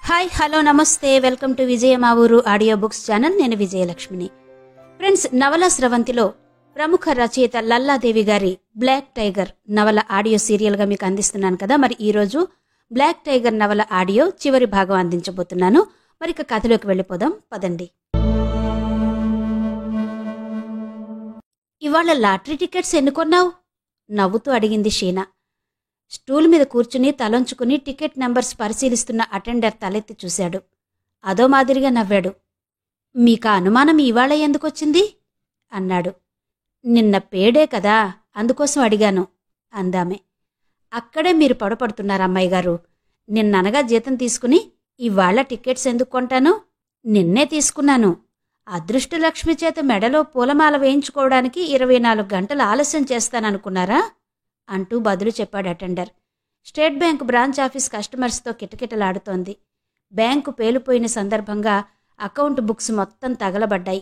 Hi hello నమస్తే welcome to విజయ మా ఊరు ఆడియో బుక్స్ ఛానల్. నేను విజయలక్ష్మిని. ఫ్రెండ్స్, నవల స్రవంతిలో ప్రముఖ రచయిత లల్లాదేవి గారి బ్లాక్ టైగర్ నవల ఆడియో సీరియల్గా మీకు అందిస్తున్నాను కదా. మరి ఈరోజు బ్లాక్ టైగర్ నవల ఆడియో చివరి భాగం అందించబోతున్నాను. మరి ఇక కథలోకి వెళ్ళిపోదాం పదండి. ఇవాళ లాటరీ టికెట్స్ ఎన్ని కొన్నావు? నవ్వుతూ అడిగింది షీనా. స్టూల్ మీద కూర్చుని తలంచుకుని టికెట్ నెంబర్స్ పరిశీలిస్తున్న అటెండర్ తలెత్తి చూశాడు. అదో మాదిరిగా నవ్వాడు. మీకా అనుమానం ఇవాళ ఎందుకొచ్చింది అన్నాడు. నిన్న పేడే కదా, అందుకోసం అడిగాను అందామె. అక్కడే మీరు పొడపడుతున్నారు అమ్మాయి గారు. నిన్ననగా జీతం తీసుకుని ఇవాళ టికెట్స్ ఎందుకు కొంటాను? నిన్నే తీసుకున్నాను. అదృష్టలక్ష్మి చేత మెడలో పూలమాల వేయించుకోవడానికి 24 గంటలు ఆలస్యం చేస్తాననుకున్నారా అంటూ బదులు చెప్పాడు attender. State bank branch office కస్టమర్స్తో కిటకిటలాడుతోంది. బ్యాంకు పేలిపోయిన సందర్భంగా అకౌంట్ బుక్స్ మొత్తం తగలబడ్డాయి.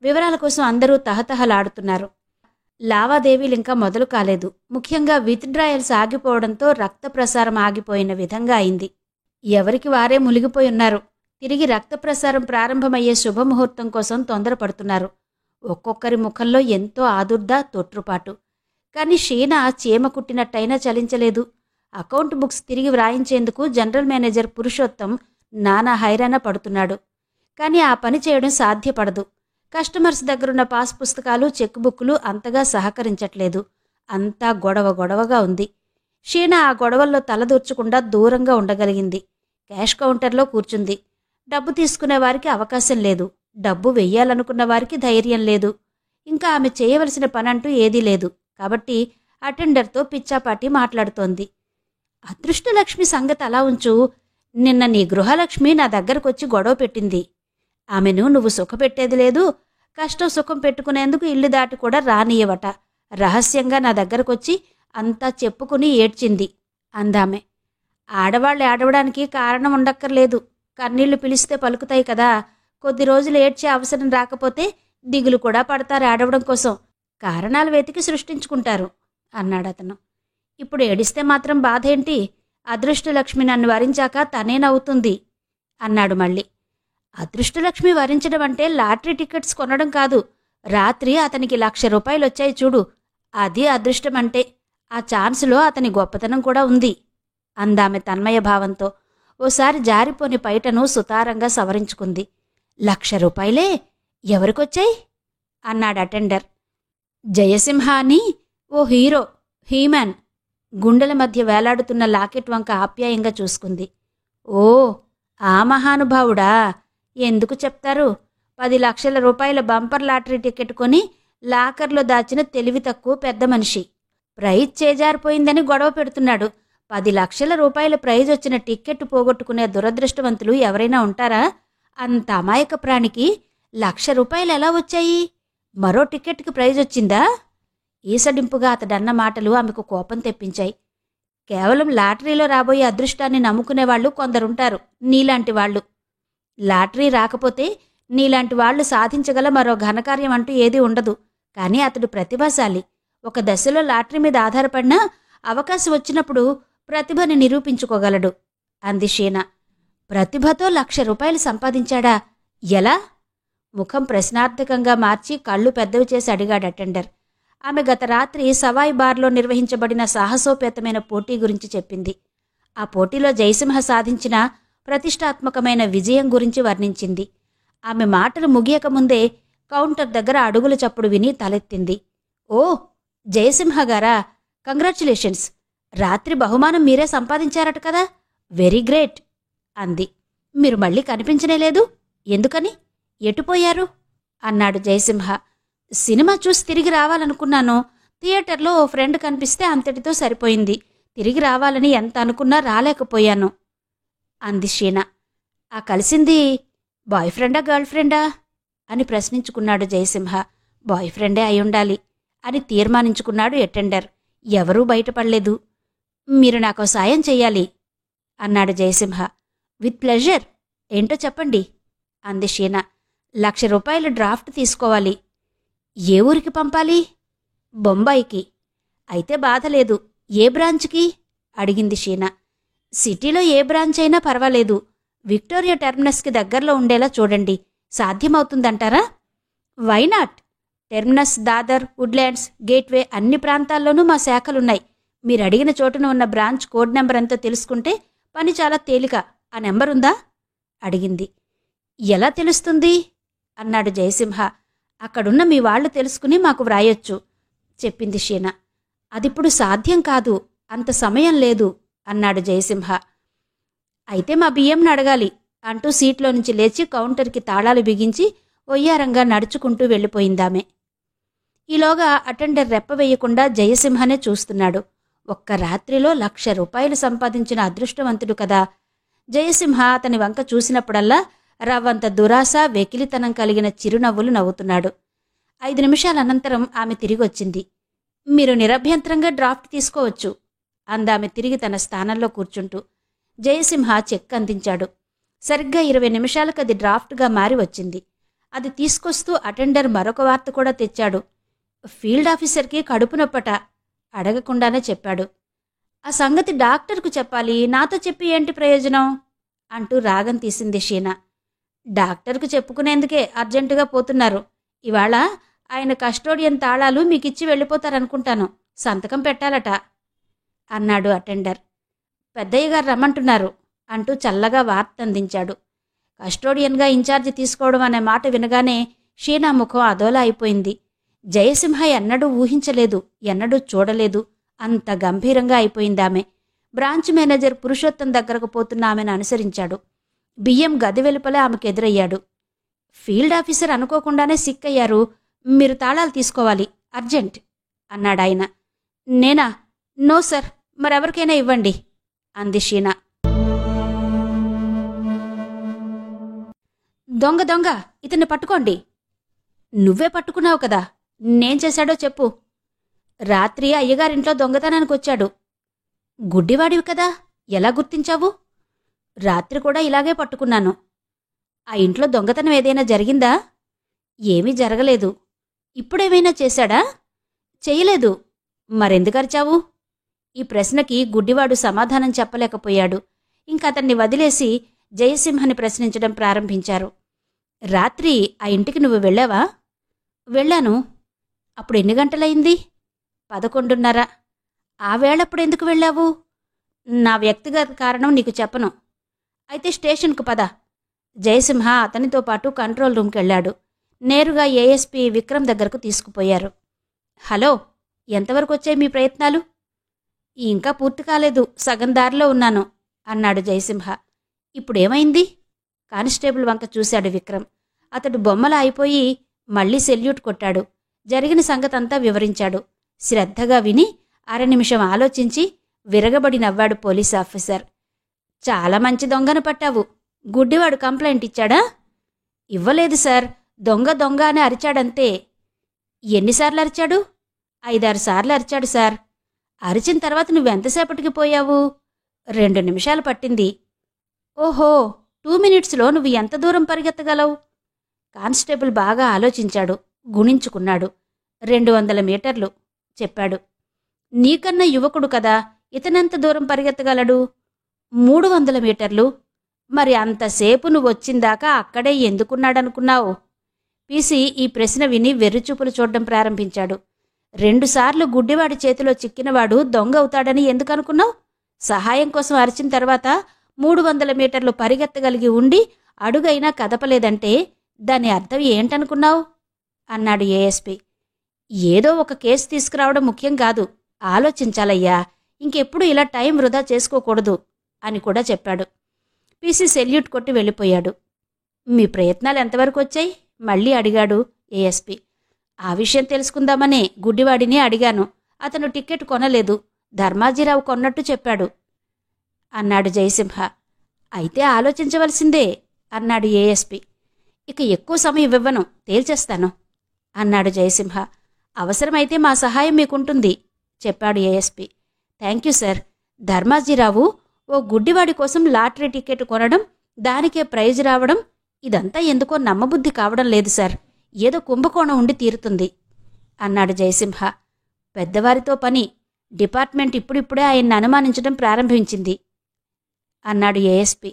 వివరాల కోసం అందరూ తహతహలాడుతున్నారు. లావాదేవీలింకా మొదలు కాలేదు. ముఖ్యంగా విత్డ్రాయల్స్ ఆగిపోవడంతో రక్త ప్రసారం ఆగిపోయిన విధంగా అయింది. ఎవరికి వారే మునిగిపోయి ఉన్నారు. తిరిగి రక్త ప్రసారం ప్రారంభమయ్యే శుభముహూర్తం కోసం తొందరపడుతున్నారు. ఒక్కొక్కరి ముఖంలో ఎంతో ఆదుర్ద, తొట్రుపాటు. కాని షీనా చీమ కుట్టినట్టయినా చలించలేదు. అకౌంట్ బుక్స్ తిరిగి వ్రాయించేందుకు జనరల్ మేనేజర్ పురుషోత్తం నానా హైరాణ పడుతున్నాడు. కానీ ఆ పని చేయడం సాధ్యపడదు. కస్టమర్స్ దగ్గరున్న పాస్ పుస్తకాలు, చెక్ బుక్లు అంతగా సహకరించట్లేదు. అంతా గొడవగా ఉంది. షీనా ఆ గొడవల్లో తలదూర్చకుండా దూరంగా ఉండగలిగింది. క్యాష్ కౌంటర్లో కూర్చుంది. డబ్బు తీసుకునే వారికి అవకాశం లేదు. డబ్బు వెయ్యాలనుకున్న వారికి ధైర్యం లేదు. ఇంకా ఆమె చేయవలసిన పనంటూ ఏదీ లేదు. కాబట్టి అటెండర్తో పిచ్చాపాటి మాట్లాడుతోంది. అదృష్టలక్ష్మి సంగతి అలా ఉంచు. నిన్న నీ గృహలక్ష్మి నా దగ్గరకొచ్చి గొడవ పెట్టింది. ఆమెను నువ్వు సుఖపెట్టేది లేదు. కష్టం సుఖం పెట్టుకునేందుకు ఇల్లు దాటి కూడా రానియవట. రహస్యంగా నా దగ్గరకొచ్చి అంతా చెప్పుకుని ఏడ్చింది అందామె. ఆడవాళ్ళు ఏడవడానికి కారణం ఉండక్కర్లేదు. కన్నీళ్లు పిలిస్తే పలుకుతాయి కదా. కొద్ది రోజులు ఏడ్చే అవసరం రాకపోతే దిగులు కూడా పడతారు ఏడవడం కోసం. కారణాలు వెతికి సృష్టించుకుంటారు అన్నాడతను. ఇప్పుడు ఏడిస్తే మాత్రం బాధేంటి? అదృష్టలక్ష్మి నన్ను వరించాక తనే నవ్వుతుంది అన్నాడు మళ్ళీ. అదృష్టలక్ష్మి వరించడం అంటే లాటరీ టికెట్స్ కొనడం కాదు. రాత్రి అతనికి 1,00,000 రూపాయలు వచ్చాయి చూడు, అది అదృష్టమంటే. ఆ ఛాన్సులో అతని గొప్పతనం కూడా ఉంది అందామె తన్మయ భావంతో. ఓసారి జారిపోని పైటను సుతారంగా సవరించుకుంది. 1,00,000 రూపాయలే? ఎవరికొచ్చాయి అన్నాడు అటెండర్. జయసింహ అని ఓ హీరో, హీమ్యాన్ గుండెల మధ్య వేలాడుతున్న లాకెట్ వంక ఆప్యాయంగా చూసుకుంది. ఓ, ఆ మహానుభావుడా? ఎందుకు చెప్తారు? 10 లక్షల రూపాయల బంపర్ లాటరీ టికెట్ కొని లాకర్లో దాచిన తెలివి తక్కువ పెద్ద మనిషి. ప్రైజ్ చేజారిపోయిందని గొడవ పెడుతున్నాడు. 10 లక్షల రూపాయల ప్రైజ్ వచ్చిన టిక్కెట్ పోగొట్టుకునే దురదృష్టవంతులు ఎవరైనా ఉంటారా? అంత అమాయక ప్రాణికి 1,00,000 రూపాయలు ఎలా వచ్చాయి? మరో టిక్కెట్కి ప్రైజ్ వచ్చిందా? ఈసడింపుగా అతడన్న మాటలు ఆమెకు కోపం తెప్పించాయి. కేవలం లాటరీలో రాబోయే అదృష్టాన్ని నమ్ముకునేవాళ్లు కొందరుంటారు, నీలాంటి వాళ్లు. లాటరీ రాకపోతే నీలాంటి వాళ్లు సాధించగల మరో ఘనకార్యం అంటూ ఏదీ ఉండదు. కానీ అతడు ప్రతిభాశాలి. ఒక దశలో లాటరీ మీద ఆధారపడినా అవకాశం వచ్చినప్పుడు ప్రతిభని నిరూపించుకోగలడు అంది షీనా. ప్రతిభతో 1,00,000 రూపాయలు సంపాదించాడా? ఎలా? ముఖం ప్రశ్నార్థకంగా మార్చి కళ్ళు పెద్దవి చేసి అడిగాడు అటెండర్. ఆమె గత రాత్రి సవాయి బార్లో నిర్వహించబడిన సాహసోపేతమైన పోటీ గురించి చెప్పింది. ఆ పోటీలో జయసింహ సాధించిన ప్రతిష్టాత్మకమైన విజయం గురించి వర్ణించింది. ఆమె మాటలు ముగియకముందే కౌంటర్ దగ్గర అడుగుల చప్పుడు విని తలెత్తింది. ఓ, జయసింహ గారా? కంగ్రాచ్యులేషన్స్. రాత్రి బహుమానం మీరే సంపాదించారట కదా. వెరీ గ్రేట్ అంది. మీరు మళ్ళీ కనిపించనేలేదు. ఎందుకని? ఎటుపోయారు అన్నాడు జయసింహ. సినిమా చూసి తిరిగి రావాలనుకున్నాను. థియేటర్లో ఓ ఫ్రెండ్ కనిపిస్తే అంతటితో సరిపోయింది. తిరిగి రావాలని ఎంత అనుకున్నా రాలేకపోయాను అంది షీనా. ఆ కలిసింది బాయ్ ఫ్రెండా, గర్ల్ ఫ్రెండా అని ప్రశ్నించుకున్నాడు జయసింహ. బాయ్ ఫ్రెండే అయ్యుండాలి అని తీర్మానించుకున్నాడు అటెండర్. ఎవరూ బయటపడలేదు. మీరు నాకు సాయం చెయ్యాలి అన్నాడు జయసింహ. With pleasure. ఏంటో చెప్పండి అంది షీనా. 1,00,000 రూపాయల డ్రాఫ్ట్ తీసుకోవాలి. ఏ ఊరికి పంపాలి? బొంబాయికి. అయితే బాధలేదు. ఏ బ్రాంచ్కి అడిగింది షీనా. సిటీలో ఏ బ్రాంచ్ అయినా పర్వాలేదు. విక్టోరియా టెర్మినస్కి దగ్గరలో ఉండేలా చూడండి. సాధ్యమవుతుందంటారా? Why not? Terminus, Dadar, Woodlands, Gateway అన్ని ప్రాంతాల్లోనూ మా శాఖలున్నాయి. మీరు అడిగిన చోటున ఉన్న బ్రాంచ్ కోడ్ నెంబర్ ఎంతో తెలుసుకుంటే పని చాలా తేలిక. ఆ నెంబరుందా? అడిగింది. ఎలా తెలుస్తుంది? అన్నాడు జయసింహ. అక్కడున్న మీ వాళ్లు తెలుసుకుని మాకు వ్రాయొచ్చు, చెప్పింది షీనా. అదిప్పుడు సాధ్యం కాదు, అంత సమయం లేదు అన్నాడు జయసింహ. అయితే మా బియ్యంను అడగాలి అంటూ సీట్లో నుంచి లేచి కౌంటర్కి తాళాలు బిగించి ఒయ్యారంగా నడుచుకుంటూ వెళ్ళిపోయిందామె. ఈలోగా అటెండర్ రెప్పవేయకుండా జయసింహనే చూస్తున్నాడు. ఒక్క రాత్రిలో 1,00,000 రూపాయలు సంపాదించిన అదృష్టవంతుడు కదా. జయసింహ అతని వంక చూసినప్పుడల్లా రవ్వంత దురాశ, వెకిలితనం కలిగిన చిరునవ్వులు నవ్వుతున్నాడు. 5 నిమిషాల అనంతరం ఆమె తిరిగొచ్చింది. మీరు నిరభ్యంతరంగా డ్రాఫ్ట్ తీసుకోవచ్చు అందామె తిరిగి తన స్థానంలో కూర్చుంటూ. జయసింహ చెక్ అందించాడు. సరిగ్గా 20 నిమిషాలకు అది డ్రాఫ్ట్గా మారి వచ్చింది. అది తీసుకొస్తూ అటెండర్ మరొక వార్త కూడా తెచ్చాడు. ఫీల్డ్ ఆఫీసర్కి కడుపు నొప్పట, అడగకుండానే చెప్పాడు. ఆ సంగతి డాక్టర్కు చెప్పాలి, నాతో చెప్పి ఏంటి ప్రయోజనం అంటూ రాగం తీసింది షీనా. డాక్టర్కు చెప్పుకునేందుకే అర్జెంటుగా పోతున్నారు. ఇవాళ ఆయన కస్టోడియన్ తాళాలు మీకిచ్చి వెళ్ళిపోతారనుకుంటాను. సంతకం పెట్టాలట అన్నాడు అటెండర్. పెద్దయ్యగారు రమ్మంటున్నారు అంటూ చల్లగా వార్త అందించాడు. కస్టోడియన్గా ఇన్ఛార్జి తీసుకోవడం అనే మాట వినగానే షీనా ముఖం అదోలా అయిపోయింది. జయసింహ ఎన్నడూ ఊహించలేదు, ఎన్నడూ చూడలేదు, అంత గంభీరంగా అయిపోయిందామె. బ్రాంచ్ మేనేజర్ పురుషోత్తం దగ్గరకు పోతున్న ఆమెను అనుసరించాడు. బియ్యం గది వెలుపలే ఆమెకెదురయ్యాడు. ఫీల్డ్ ఆఫీసర్ అనుకోకుండానే సిక్కయ్యారు, మీరు తాళాలు తీసుకోవాలి, అర్జెంట్ అన్నాడాయన. నేనా? నో సార్, మరెవరికైనా ఇవ్వండి అంది షీనా. దొంగ దొంగ, ఇతన్ని పట్టుకోండి. నువ్వే పట్టుకున్నావు కదా, నేం చేశాడో చెప్పు. రాత్రి అయ్యగారింట్లో దొంగతనానికి వచ్చాడు. గుడ్డివాడివి కదా, ఎలా గుర్తించావు? రాత్రి కూడా ఇలాగే పట్టుకున్నాను. ఆ ఇంట్లో దొంగతనం ఏదైనా జరిగిందా? ఏమీ జరగలేదు. ఇప్పుడేమైనా చేశాడా? చెయ్యలేదు. మరెందుకరిచావు? ఈ ప్రశ్నకి గుడ్డివాడు సమాధానం చెప్పలేకపోయాడు. ఇంకతన్ని వదిలేసి జయసింహని ప్రశ్నించడం ప్రారంభించారు. రాత్రి ఆ ఇంటికి నువ్వు వెళ్ళావా? వెళ్ళాను. అప్పుడు ఎన్ని గంటలయింది? 11:30. ఆ వేళప్పుడెందుకు వెళ్ళావు? నా వ్యక్తిగత కారణం నీకు చెప్పను. అయితే స్టేషన్కు పద. జయసింహ అతనితో పాటు కంట్రోల్ రూమ్కెళ్లాడు. నేరుగా ఏఎస్పీ విక్రమ్ దగ్గరకు తీసుకుపోయారు. హలో, ఎంతవరకు వచ్చాయి మీ ప్రయత్నాలు? ఇంకా పూర్తి కాలేదు, సగం దారిలో ఉన్నాను అన్నాడు జయసింహ. ఇప్పుడేమైంది? కానిస్టేబుల్ వంక చూశాడు విక్రమ్. అతడు బొమ్మలా అయిపోయి మళ్లీ సెల్యూట్ కొట్టాడు. జరిగిన సంగతంతా వివరించాడు. శ్రద్ధగా విని 1/2 నిమిషం ఆలోచించి విరగబడి నవ్వాడు పోలీస్ ఆఫీసర్. చాలా మంచి దొంగను పట్టావు. గుడ్డివాడు కంప్లైంట్ ఇచ్చాడా? ఇవ్వలేదు సార్, దొంగ దొంగ అని అరిచాడంతే. ఎన్నిసార్లు అరిచాడు? 5-6 సార్లు అరిచాడు సార్. అరిచిన తర్వాత నువ్వెంతసేపటికి పోయావు? 2 నిమిషాలు పట్టింది. ఓహో, 2 మినిట్స్లో నువ్వు ఎంత దూరం పరిగెత్తగలవు? కానిస్టేబుల్ బాగా ఆలోచించాడు, గుణించుకున్నాడు. 200 మీటర్లు చెప్పాడు. నీకన్నా యువకుడు కదా, ఇతనెంత దూరం పరిగెత్తగలడు? 300 మీటర్లు. మరి అంతసేపు నువ్వొచ్చిందాకా అక్కడే ఎందుకున్నాడనుకున్నావు? పీసీ ఈ ప్రశ్న విని వెర్రిచూపులు చూడ్డం ప్రారంభించాడు. 2 సార్లు గుడ్డివాడి చేతిలో చిక్కినవాడు దొంగ అవుతాడని ఎందుకనుకున్నావు? సహాయం కోసం అరిచిన తర్వాత 300 మీటర్లు పరిగెత్తగలిగి ఉండి అడుగైనా కదపలేదంటే దాని అర్థం ఏంటనుకున్నావు? అన్నాడు ఏఎస్పీ. ఏదో ఒక కేసు తీసుకురావడం ముఖ్యం కాదు, ఆలోచించాలయ్యా. ఇంకెప్పుడు ఇలా టైం వృధా చేసుకోకూడదు అని కూడా చెప్పాడు. పీసీ సెల్యూట్ కొట్టి వెళ్ళిపోయాడు. మీ ప్రయత్నాలు ఎంతవరకు వచ్చాయి? మళ్ళీ అడిగాడు ఏఎస్పీ. ఆ విషయం తెలుసుకుందామనే గుడ్డివాడిని అడిగాను. అతను టికెట్ కొనలేదు, ధర్మాజీరావు కొన్నట్టు చెప్పాడు అన్నాడు జయసింహ. అయితే ఆలోచించవలసిందే అన్నాడు ఏఎస్పీ. ఇక ఎక్కువ సమయం ఇవ్వను, తేల్చేస్తాను అన్నాడు జయసింహ. అవసరమైతే మా సహాయం మీకుంటుంది చెప్పాడు ఏఎస్పీ. Thank you sir. ధర్మాజీరావు ఓ గుడ్డివాడి కోసం లాటరీ టికెట్ కొనడం, దానికే ప్రైజ్ రావడం, ఇదంతా ఎందుకో నమ్మబుద్ధి కావడం లేదు సార్. ఏదో కుంభకోణం ఉండి తీరుతుంది అన్నాడు జయసింహ. పెద్దవారితో పని, డిపార్ట్మెంట్ ఇప్పుడిప్పుడే ఆయన్ని అనుమానించడం ప్రారంభించింది అన్నాడు ఏఎస్పీ.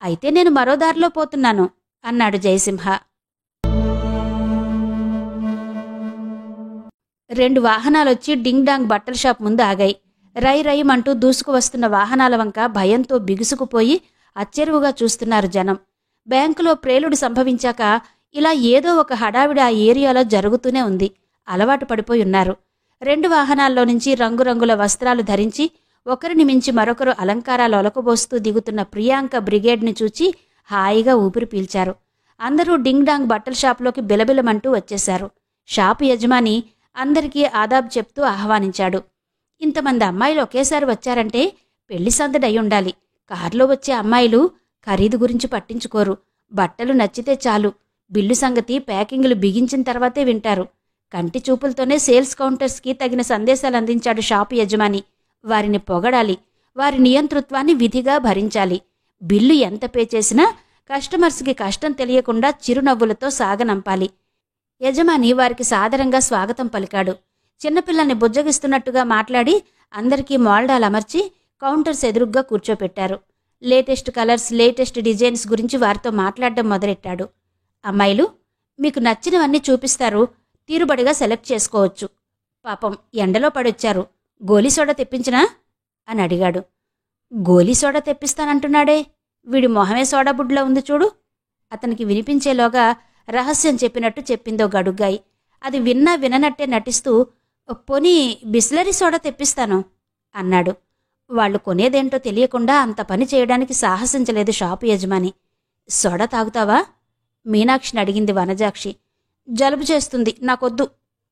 అయితే నేను మరో దారిలో పోతున్నాను అన్నాడు జయసింహ. 2 వాహనాలొచ్చి డింగ్ డాంగ్ బట్టల షాప్ ముందు ఆగాయి. రై రయ్యమంటూ దూసుకు వస్తున్న వాహనాల వంక భయంతో బిగుసుకుపోయి అచ్చెరువుగా చూస్తున్నారు జనం. బ్యాంకులో ప్రేలుడు సంభవించాక ఇలా ఏదో ఒక హడావిడి ఆ ఏరియాలో జరుగుతూనే ఉంది. అలవాటు పడిపోయున్నారు. 2 వాహనాల్లో నుంచి రంగురంగుల వస్త్రాలు ధరించి ఒకరిని మించి మరొకరు అలంకారాలు ఒలకబోస్తూ దిగుతున్న ప్రియాంక బ్రిగేడ్ని చూచి హాయిగా ఊపిరి పీల్చారు. అందరూ డింగ్ డాంగ్ బట్టల షాపులోకి బిలబిలమంటూ వచ్చేశారు. షాపు యజమాని అందరికీ ఆదాబ్ చెప్తూ ఆహ్వానించాడు. ఇంతమంది అమ్మాయిలు ఒకేసారి వచ్చారంటే పెళ్లి సందడయ్యుండాలి. కారులో వచ్చే అమ్మాయిలు ఖరీదు గురించి పట్టించుకోరు. బట్టలు నచ్చితే చాలు. బిల్లు సంగతి ప్యాకింగులు బిగించిన తర్వాతే వింటారు. కంటి చూపులతోనే సేల్స్ కౌంటర్స్కి తగిన సందేశాలు అందించాడు షాపు యజమాని. వారిని పొగడాలి. వారి నియంతృత్వాన్ని విధిగా భరించాలి. బిల్లు ఎంత పే చేసినా కస్టమర్స్కి కష్టం తెలియకుండా చిరునవ్వులతో సాగనంపాలి. యజమాని వారికి సాదరంగా స్వాగతం పలికాడు. చిన్నపిల్లల్ని బుజ్జగిస్తున్నట్టుగా మాట్లాడి అందరికీ మోల్డాలు అమర్చి కౌంటర్స్ ఎదురుగ్గా కూర్చోపెట్టారు. లేటెస్ట్ కలర్స్, లేటెస్ట్ డిజైన్స్ గురించి వారితో మాట్లాడడం మొదలెట్టాడు. అమ్మాయిలు, మీకు నచ్చినవన్నీ చూపిస్తారు. తీరుబడిగా సెలెక్ట్ చేసుకోవచ్చు. పాపం ఎండలో పడొచ్చారు. గోలీ సోడా తెప్పించినా అని అడిగాడు. గోలీ సోడా తెప్పిస్తానంటున్నాడే, వీడి మొహమే సోడా బుడ్లో ఉంది చూడు. అతనికి వినిపించేలోగా రహస్యం చెప్పినట్టు చెప్పిందో గడుగ్గాయి. అది విన్నా విననట్టే నటిస్తూ పోనీ బిస్లరీ సోడా తెప్పిస్తాను అన్నాడు. వాళ్లు కొనేదేంటో తెలియకుండా అంత పని చేయడానికి సాహసించలేదు షాపు యజమాని. సోడా తాగుతావా? మీనాక్షిని అడిగింది వనజాక్షి. జలుబు చేస్తుంది, నాకొద్దు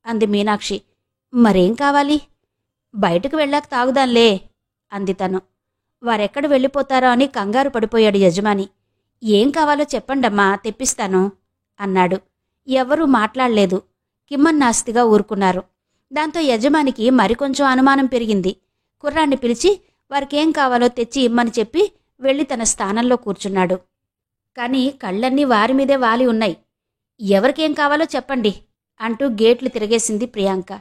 అంది మీనాక్షి. మరేం కావాలి? బయటకు వెళ్ళాక తాగుదాంలే అంది తను. వారెక్కడ వెళ్ళిపోతారో అని కంగారు పడిపోయాడు యజమాని. ఏం కావాలో చెప్పండమ్మా, తెప్పిస్తాను అన్నాడు. ఎవ్వరూ మాట్లాడలేదు. కిమ్మన్నాస్తిగా ఊరుకున్నారు. దాంతో యజమానికి మరికొంచెం అనుమానం పెరిగింది. కుర్రాన్ని పిలిచి వారికేం కావాలో తెచ్చి ఇమ్మని చెప్పి వెళ్ళి తన స్థానంలో కూర్చున్నాడు. కాని కళ్ళన్నీ వారిమీదే వాలి ఉన్నాయి. ఎవరికేం కావాలో చెప్పండి అంటూ గేట్లు తిరగేసింది ప్రియాంక.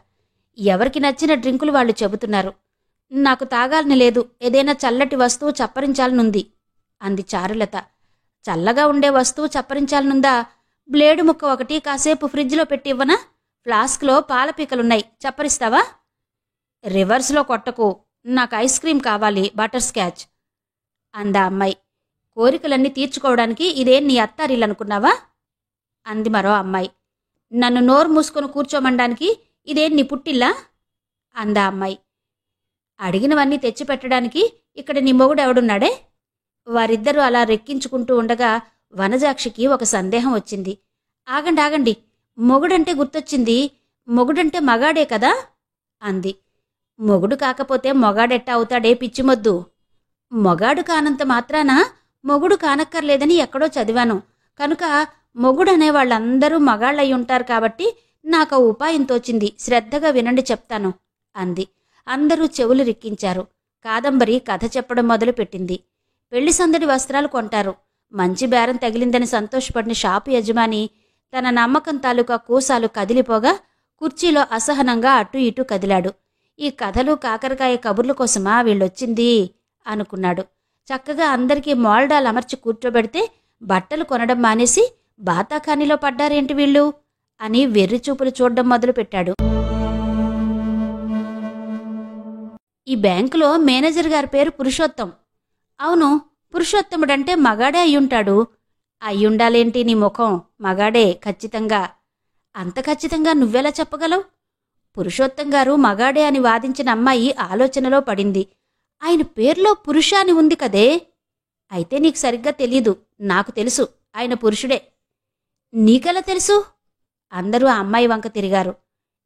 ఎవరికి నచ్చిన డ్రింకులు వాళ్లు చెబుతున్నారు. నాకు తాగాలని లేదు, ఏదైనా చల్లటి వస్తువు చప్పరించాలనుంది అంది చారులత. చల్లగా ఉండే వస్తువు చప్పరించాలనుందా? బ్లేడు ముక్క ఒకటి కాసేపు ఫ్రిడ్జ్లో పెట్టి ఇవ్వనా? ఫ్లాస్క్లో పాలపీకలున్నాయి, చప్పరిస్తావా? రివర్స్లో కొట్టకు, నాకు ఐస్ క్రీం కావాలి, బటర్ స్కాచ్ అందా అమ్మాయి. కోరికలన్నీ తీర్చుకోవడానికి ఇదేం నీ అత్తారిల్లనుకున్నావా అంది మరో అమ్మాయి. నన్ను నోరు మూసుకొని కూర్చోమనడానికి ఇదేం నీ పుట్టిల్లా అందా అమ్మాయి. అడిగినవన్నీ తెచ్చిపెట్టడానికి ఇక్కడ నీ మొగుడెవడున్నాడే? వారిద్దరూ అలా రెక్కించుకుంటూ ఉండగా వనజాక్షికి ఒక సందేహం వచ్చింది. ఆగండి ఆగండి, మొగుడంటే గుర్తొచ్చింది. మొగుడంటే మగాడే కదా అంది. మొగుడు కాకపోతే మొగాడెట్టా అవుతాడే పిచ్చిమొద్దు. మొగాడు కానంత మాత్రాన మొగుడు కానక్కర్లేదని ఎక్కడో చదివాను. కనుక మొగుడనేవాళ్ళందరూ మగాళ్ళయ్యుంటారు కాబట్టి నాకు ఉపాయం తోచింది. శ్రద్ధగా వినండి చెప్తాను అంది. అందరూ చెవులు రిక్కించారు. కాదంబరి కథ చెప్పడం మొదలుపెట్టింది. పెళ్లి సందడి వస్త్రాలు కొంటారు. మంచి బేరం తగిలిందని సంతోషపడిన షాపు యజమాని తన నమ్మకం తాలూకా కూసాలు కదిలిపోగా కుర్చీలో అసహనంగా అటూ ఇటూ కదిలాడు. ఈ కథలు కాకరకాయ కబుర్ల కోసమా వీళ్ళొచ్చింది అనుకున్నాడు. చక్కగా అందరికీ మోల్డాలు అమర్చి కూర్చోబెడితే బట్టలు కొనడం మానేసి బాతాఖానీలో పడ్డారేంటి వీళ్ళు అని వెర్రిచూపులు చూడ్డం మొదలుపెట్టాడు. ఈ బ్యాంకులో మేనేజర్ గారి పేరు పురుషోత్తం. అవును, పురుషోత్తముడంటే మగాడే అయ్యుంటాడు. అయ్యుండాలేంటి నీ ముఖం, మగాడే ఖచ్చితంగా. అంత ఖచ్చితంగా నువ్వెలా చెప్పగలవు? పురుషోత్తం గారు మగాడే అని వాదించిన అమ్మాయి ఆలోచనలో పడింది. ఆయన పేర్లో పురుష అని ఉంది కదే. అయితే నీకు సరిగ్గా తెలీదు. నాకు తెలుసు, ఆయన పురుషుడే. నీకెలా తెలుసు? అందరూ ఆ అమ్మాయి వంక తిరిగారు.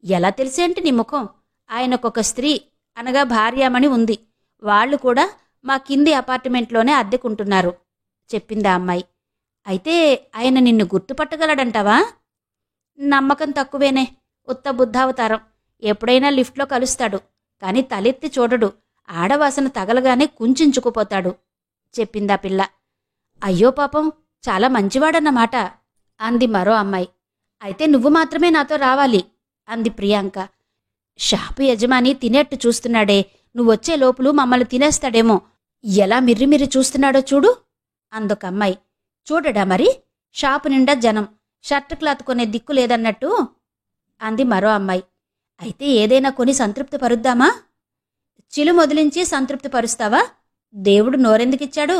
ఎలా తెలిసేంటి నీ ముఖం? ఆయనకొక స్త్రీ అనగా భార్యామణి ఉంది. వాళ్లు కూడా మా కింది అపార్ట్మెంట్లోనే అద్దెకుంటున్నారు చెప్పిందా అమ్మాయి. అయితే ఆయన నిన్ను గుర్తుపట్టగలడంటావా? నమ్మకం తక్కువేనే. ఉత్త బుద్ధావతారం. ఎప్పుడైనా లిఫ్ట్లో కలుస్తాడు, కాని తలెత్తి చూడడు. ఆడవాసన తగలగానే కుంచుకుపోతాడు చెప్పిందా పిల్ల. అయ్యో పాపం, చాలా మంచివాడన్నమాట అంది మరో అమ్మాయి. అయితే నువ్వు మాత్రమే నాతో రావాలి అంది ప్రియాంక. షాపు యజమాని తినేట్టు చూస్తున్నాడే, నువ్వొచ్చే లోపులు మమ్మల్ని తినేస్తాడేమో. ఎలా మిర్రిమిర్రి చూస్తున్నాడో చూడు అందొక అమ్మాయి. చూడడా మరి, షాపు నిండా జనం, షర్ట్ క్లాత్ కొనే దిక్కు లేదన్నట్టు అంది మరో అమ్మాయి. అయితే ఏదైనా కొని సంతృప్తి పరుద్దామా? చిలు మొదిలించి సంతృప్తి పరుస్తావా? దేవుడు నోరెందుకిచ్చాడు?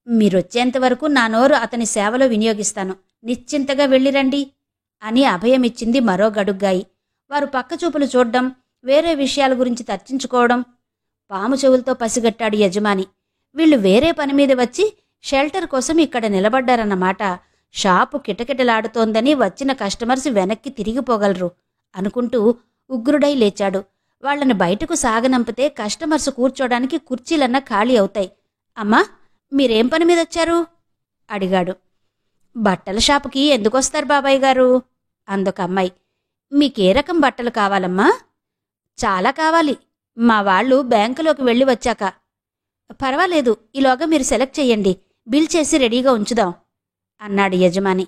మీరొచ్చేంతవరకు నా నోరు అతని సేవలో వినియోగిస్తాను, నిశ్చింతగా వెళ్ళిరండి అని అభయమిచ్చింది మరో గడుగ్గాయి. వారు పక్కచూపులు చూడ్డం, వేరే విషయాల గురించి చర్చించుకోవడం పాము చెవులతో పసిగట్టాడు యజమాని. వీళ్లు వేరే పనిమీద వచ్చి షెల్టర్ కోసం ఇక్కడ నిలబడ్డారన్నమాట. షాపు కిటకిటలాడుతోందని వచ్చిన కస్టమర్స్ వెనక్కి తిరిగిపోగలరు అనుకుంటూ ఉగ్రుడై లేచాడు. వాళ్లని బయటకు సాగనంపితే కస్టమర్స్ కూర్చోడానికి కుర్చీలన్నా ఖాళీ అవుతాయి. అమ్మా, మీరేం పని మీదొచ్చారు? అడిగాడు. బట్టల షాపుకి ఎందుకొస్తారు బాబాయ్ గారు? అందొక అమ్మాయి. మీకే రకం బట్టలు కావాలమ్మా? చాలా కావాలి, మా వాళ్ళు బ్యాంకులోకి వెళ్ళి వచ్చాక. పర్వాలేదు, ఈలోగా మీరు సెలెక్ట్ చెయ్యండి, బిల్ చేసి రెడీగా ఉంచుదాం అన్నాడు యజమాని.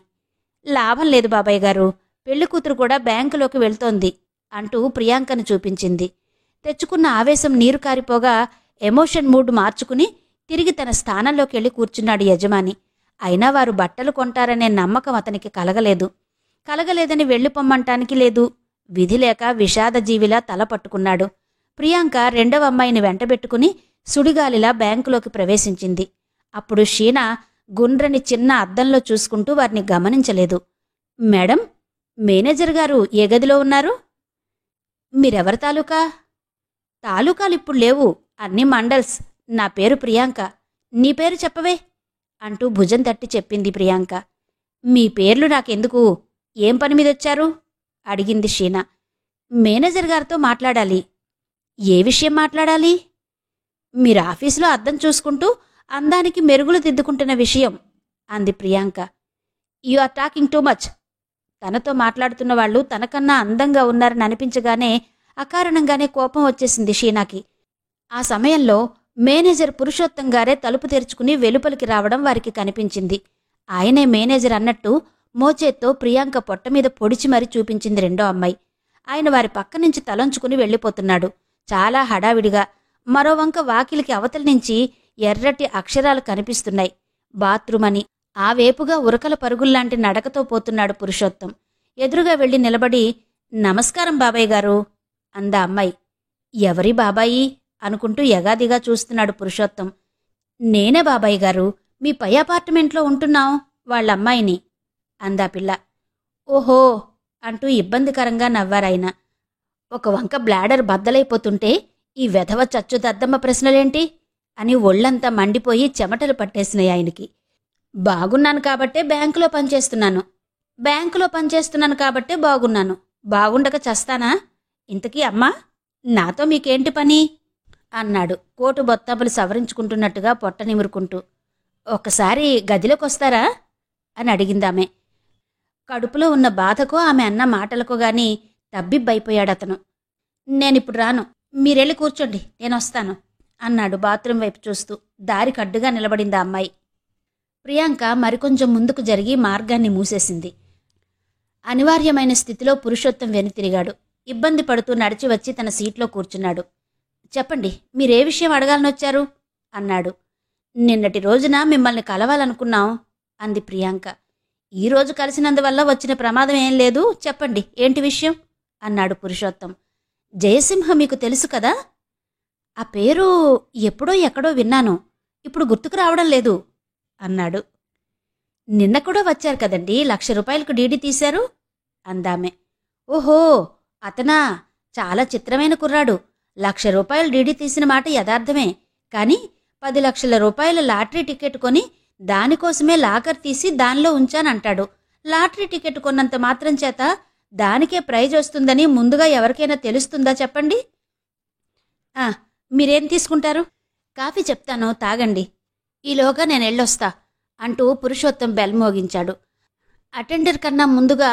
లాభం లేదు బాబాయ్ గారు, పెళ్లికూతురు కూడా బ్యాంకులోకి వెళ్తోంది అంటూ ప్రియాంకను చూపించింది. తెచ్చుకున్న ఆవేశం నీరు కారిపోగా ఎమోషన్ మూడ్ మార్చుకుని తిరిగి తన స్థానంలోకి వెళ్ళి కూర్చున్నాడు యజమాని. అయినా వారు బట్టలు కొంటారనే నమ్మకం అతనికి కలగలేదని వెళ్ళిపొమ్మంటానికి లేదు. విధిలేక విషాదజీవిలా తల పట్టుకున్నాడు. ప్రియాంక రెండవ అమ్మాయిని వెంటబెట్టుకుని సుడిగాలిలా బ్యాంకులోకి ప్రవేశించింది. అప్పుడు షీనా గుండ్రని చిన్న అద్దంలో చూసుకుంటూ వారిని గమనించలేదు. మేడం, మేనేజర్ గారు ఏ గదిలో ఉన్నారు? మీరెవరి తాలూకా? తాలూకాలిప్పుడు లేవు, అన్ని మండల్స్. నా పేరు ప్రియాంక, నీ పేరు చెప్పవే అంటూ భుజం తట్టి చెప్పింది ప్రియాంక. మీ పేర్లు నాకెందుకు, ఏం పని మీదొచ్చారు? అడిగింది షీనా. మేనేజర్ గారితో మాట్లాడాలి. ఏ విషయం మాట్లాడాలి? మీరు ఆఫీసులో అద్దం చూసుకుంటూ అందానికి మెరుగులు దిద్దుకుంటున్న విషయం అంది Priyanka. You are talking too much. తనతో మాట్లాడుతున్న వాళ్ళు తనకన్నా అందంగా ఉన్నారని అనిపించగానే అకారణంగానే కోపం వచ్చేసింది షీనాకి. ఆ సమయంలో మేనేజర్ పురుషోత్తం గారే తలుపు తెరుచుకుని వెలుపలికి రావడం వారికి కనిపించింది. ఆయనే మేనేజర్ అన్నట్టు మోచేత్తో ప్రియాంక పొట్టమీద పొడిచి మరీ చూపించింది రెండో అమ్మాయి. ఆయన వారి పక్క నుంచి తలంచుకుని వెళ్ళిపోతున్నాడు, చాలా హడావిడిగా. మరోవంక వాకిలికి అవతల నుంచి ఎర్రటి అక్షరాలు కనిపిస్తున్నాయి, బాత్రూమ్ అని. ఆ వేపుగా ఉరకల పరుగుల్లాంటి నడకతో పోతున్నాడు పురుషోత్తం. ఎదురుగా వెళ్లి నిలబడి, నమస్కారం బాబాయ్ గారు అందా అమ్మాయి. ఎవరి బాబాయి అనుకుంటూ యగాదిగా చూస్తున్నాడు పురుషోత్తం. నేనే బాబాయ్ గారు, మీ పై అపార్ట్మెంట్లో ఉంటున్నాం, వాళ్ళమ్మాయిని అందా పిల్ల. ఓహో అంటూ ఇబ్బందికరంగా నవ్వారాయన. ఒక వంక బ్లాడర్ బద్దలైపోతుంటే ఈ వెధవ చచ్చు దద్దమ్మ ప్రశ్నలేంటి అని ఒళ్లంతా మండిపోయి చెమటలు పట్టేసినాయి ఆయనకి. బాగున్నాను కాబట్టే బ్యాంకులో పనిచేస్తున్నాను కాబట్టే బాగున్నాను, బాగుండక చస్తానా? ఇంతకీ అమ్మా, నాతో మీకేంటి పని అన్నాడు కోటు బొత్తాపులు సవరించుకుంటున్నట్టుగా పొట్ట నిమురుకుంటూ. ఒక్కసారి గదిలోకొస్తారా అని అడిగిందామె. కడుపులో ఉన్న బాధకో ఆమె అన్న మాటలకో గాని తబ్బిబ్బైపోయాడతను. నేనిప్పుడు రాను, మీరెళ్ళి కూర్చోండి, నేనొస్తాను అన్నాడు బాత్రూం వైపు చూస్తూ. దారికి అడ్డుగా నిలబడింది ఆ అమ్మాయి. ప్రియాంక మరికొంచెం ముందుకు జరిగి మార్గాన్ని మూసేసింది. అనివార్యమైన స్థితిలో పురుషోత్తం వెనుతిరిగాడు. ఇబ్బంది పడుతూ నడిచి వచ్చి తన సీట్లో కూర్చున్నాడు. చెప్పండి, మీరే విషయం అడగాలనొచ్చారు అన్నాడు. నిన్నటి రోజున మిమ్మల్ని కలవాలనుకున్నాం అంది ప్రియాంక. ఈరోజు కలిసినందువల్ల వచ్చిన ప్రమాదం ఏం లేదు, చెప్పండి ఏంటి విషయం అన్నాడు పురుషోత్తం. జయసింహ మీకు తెలుసు కదా? ఆ పేరు ఎప్పుడో ఎక్కడో విన్నాను, ఇప్పుడు గుర్తుకు రావడం లేదు అన్నాడు. నిన్న కూడా వచ్చారు కదండి, 1,00,000 రూపాయలకు డీడీ తీశారు అందామె. ఓహో అతనా, చాలా చిత్రమైన కుర్రాడు. 1,00,000 రూపాయలు డీడీ తీసిన మాట యథార్థమే, కానీ 10 లక్షల రూపాయల లాటరీ టికెట్ కొని దానికోసమే లాకర్ తీసి దానిలో ఉంచానంటాడు. లాటరీ టికెట్ కొన్నంత మాత్రం చేత దానికే ప్రైజ్ వస్తుందని ముందుగా ఎవరికైనా తెలుస్తుందా చెప్పండి? మీరేం తీసుకుంటారు? కాఫీ చెప్తాను, తాగండి, ఈలోగా నేను వెళ్ళొస్తా అంటూ పురుషోత్తం బెల్ మోగించాడు. అటెండర్ కన్నా ముందుగా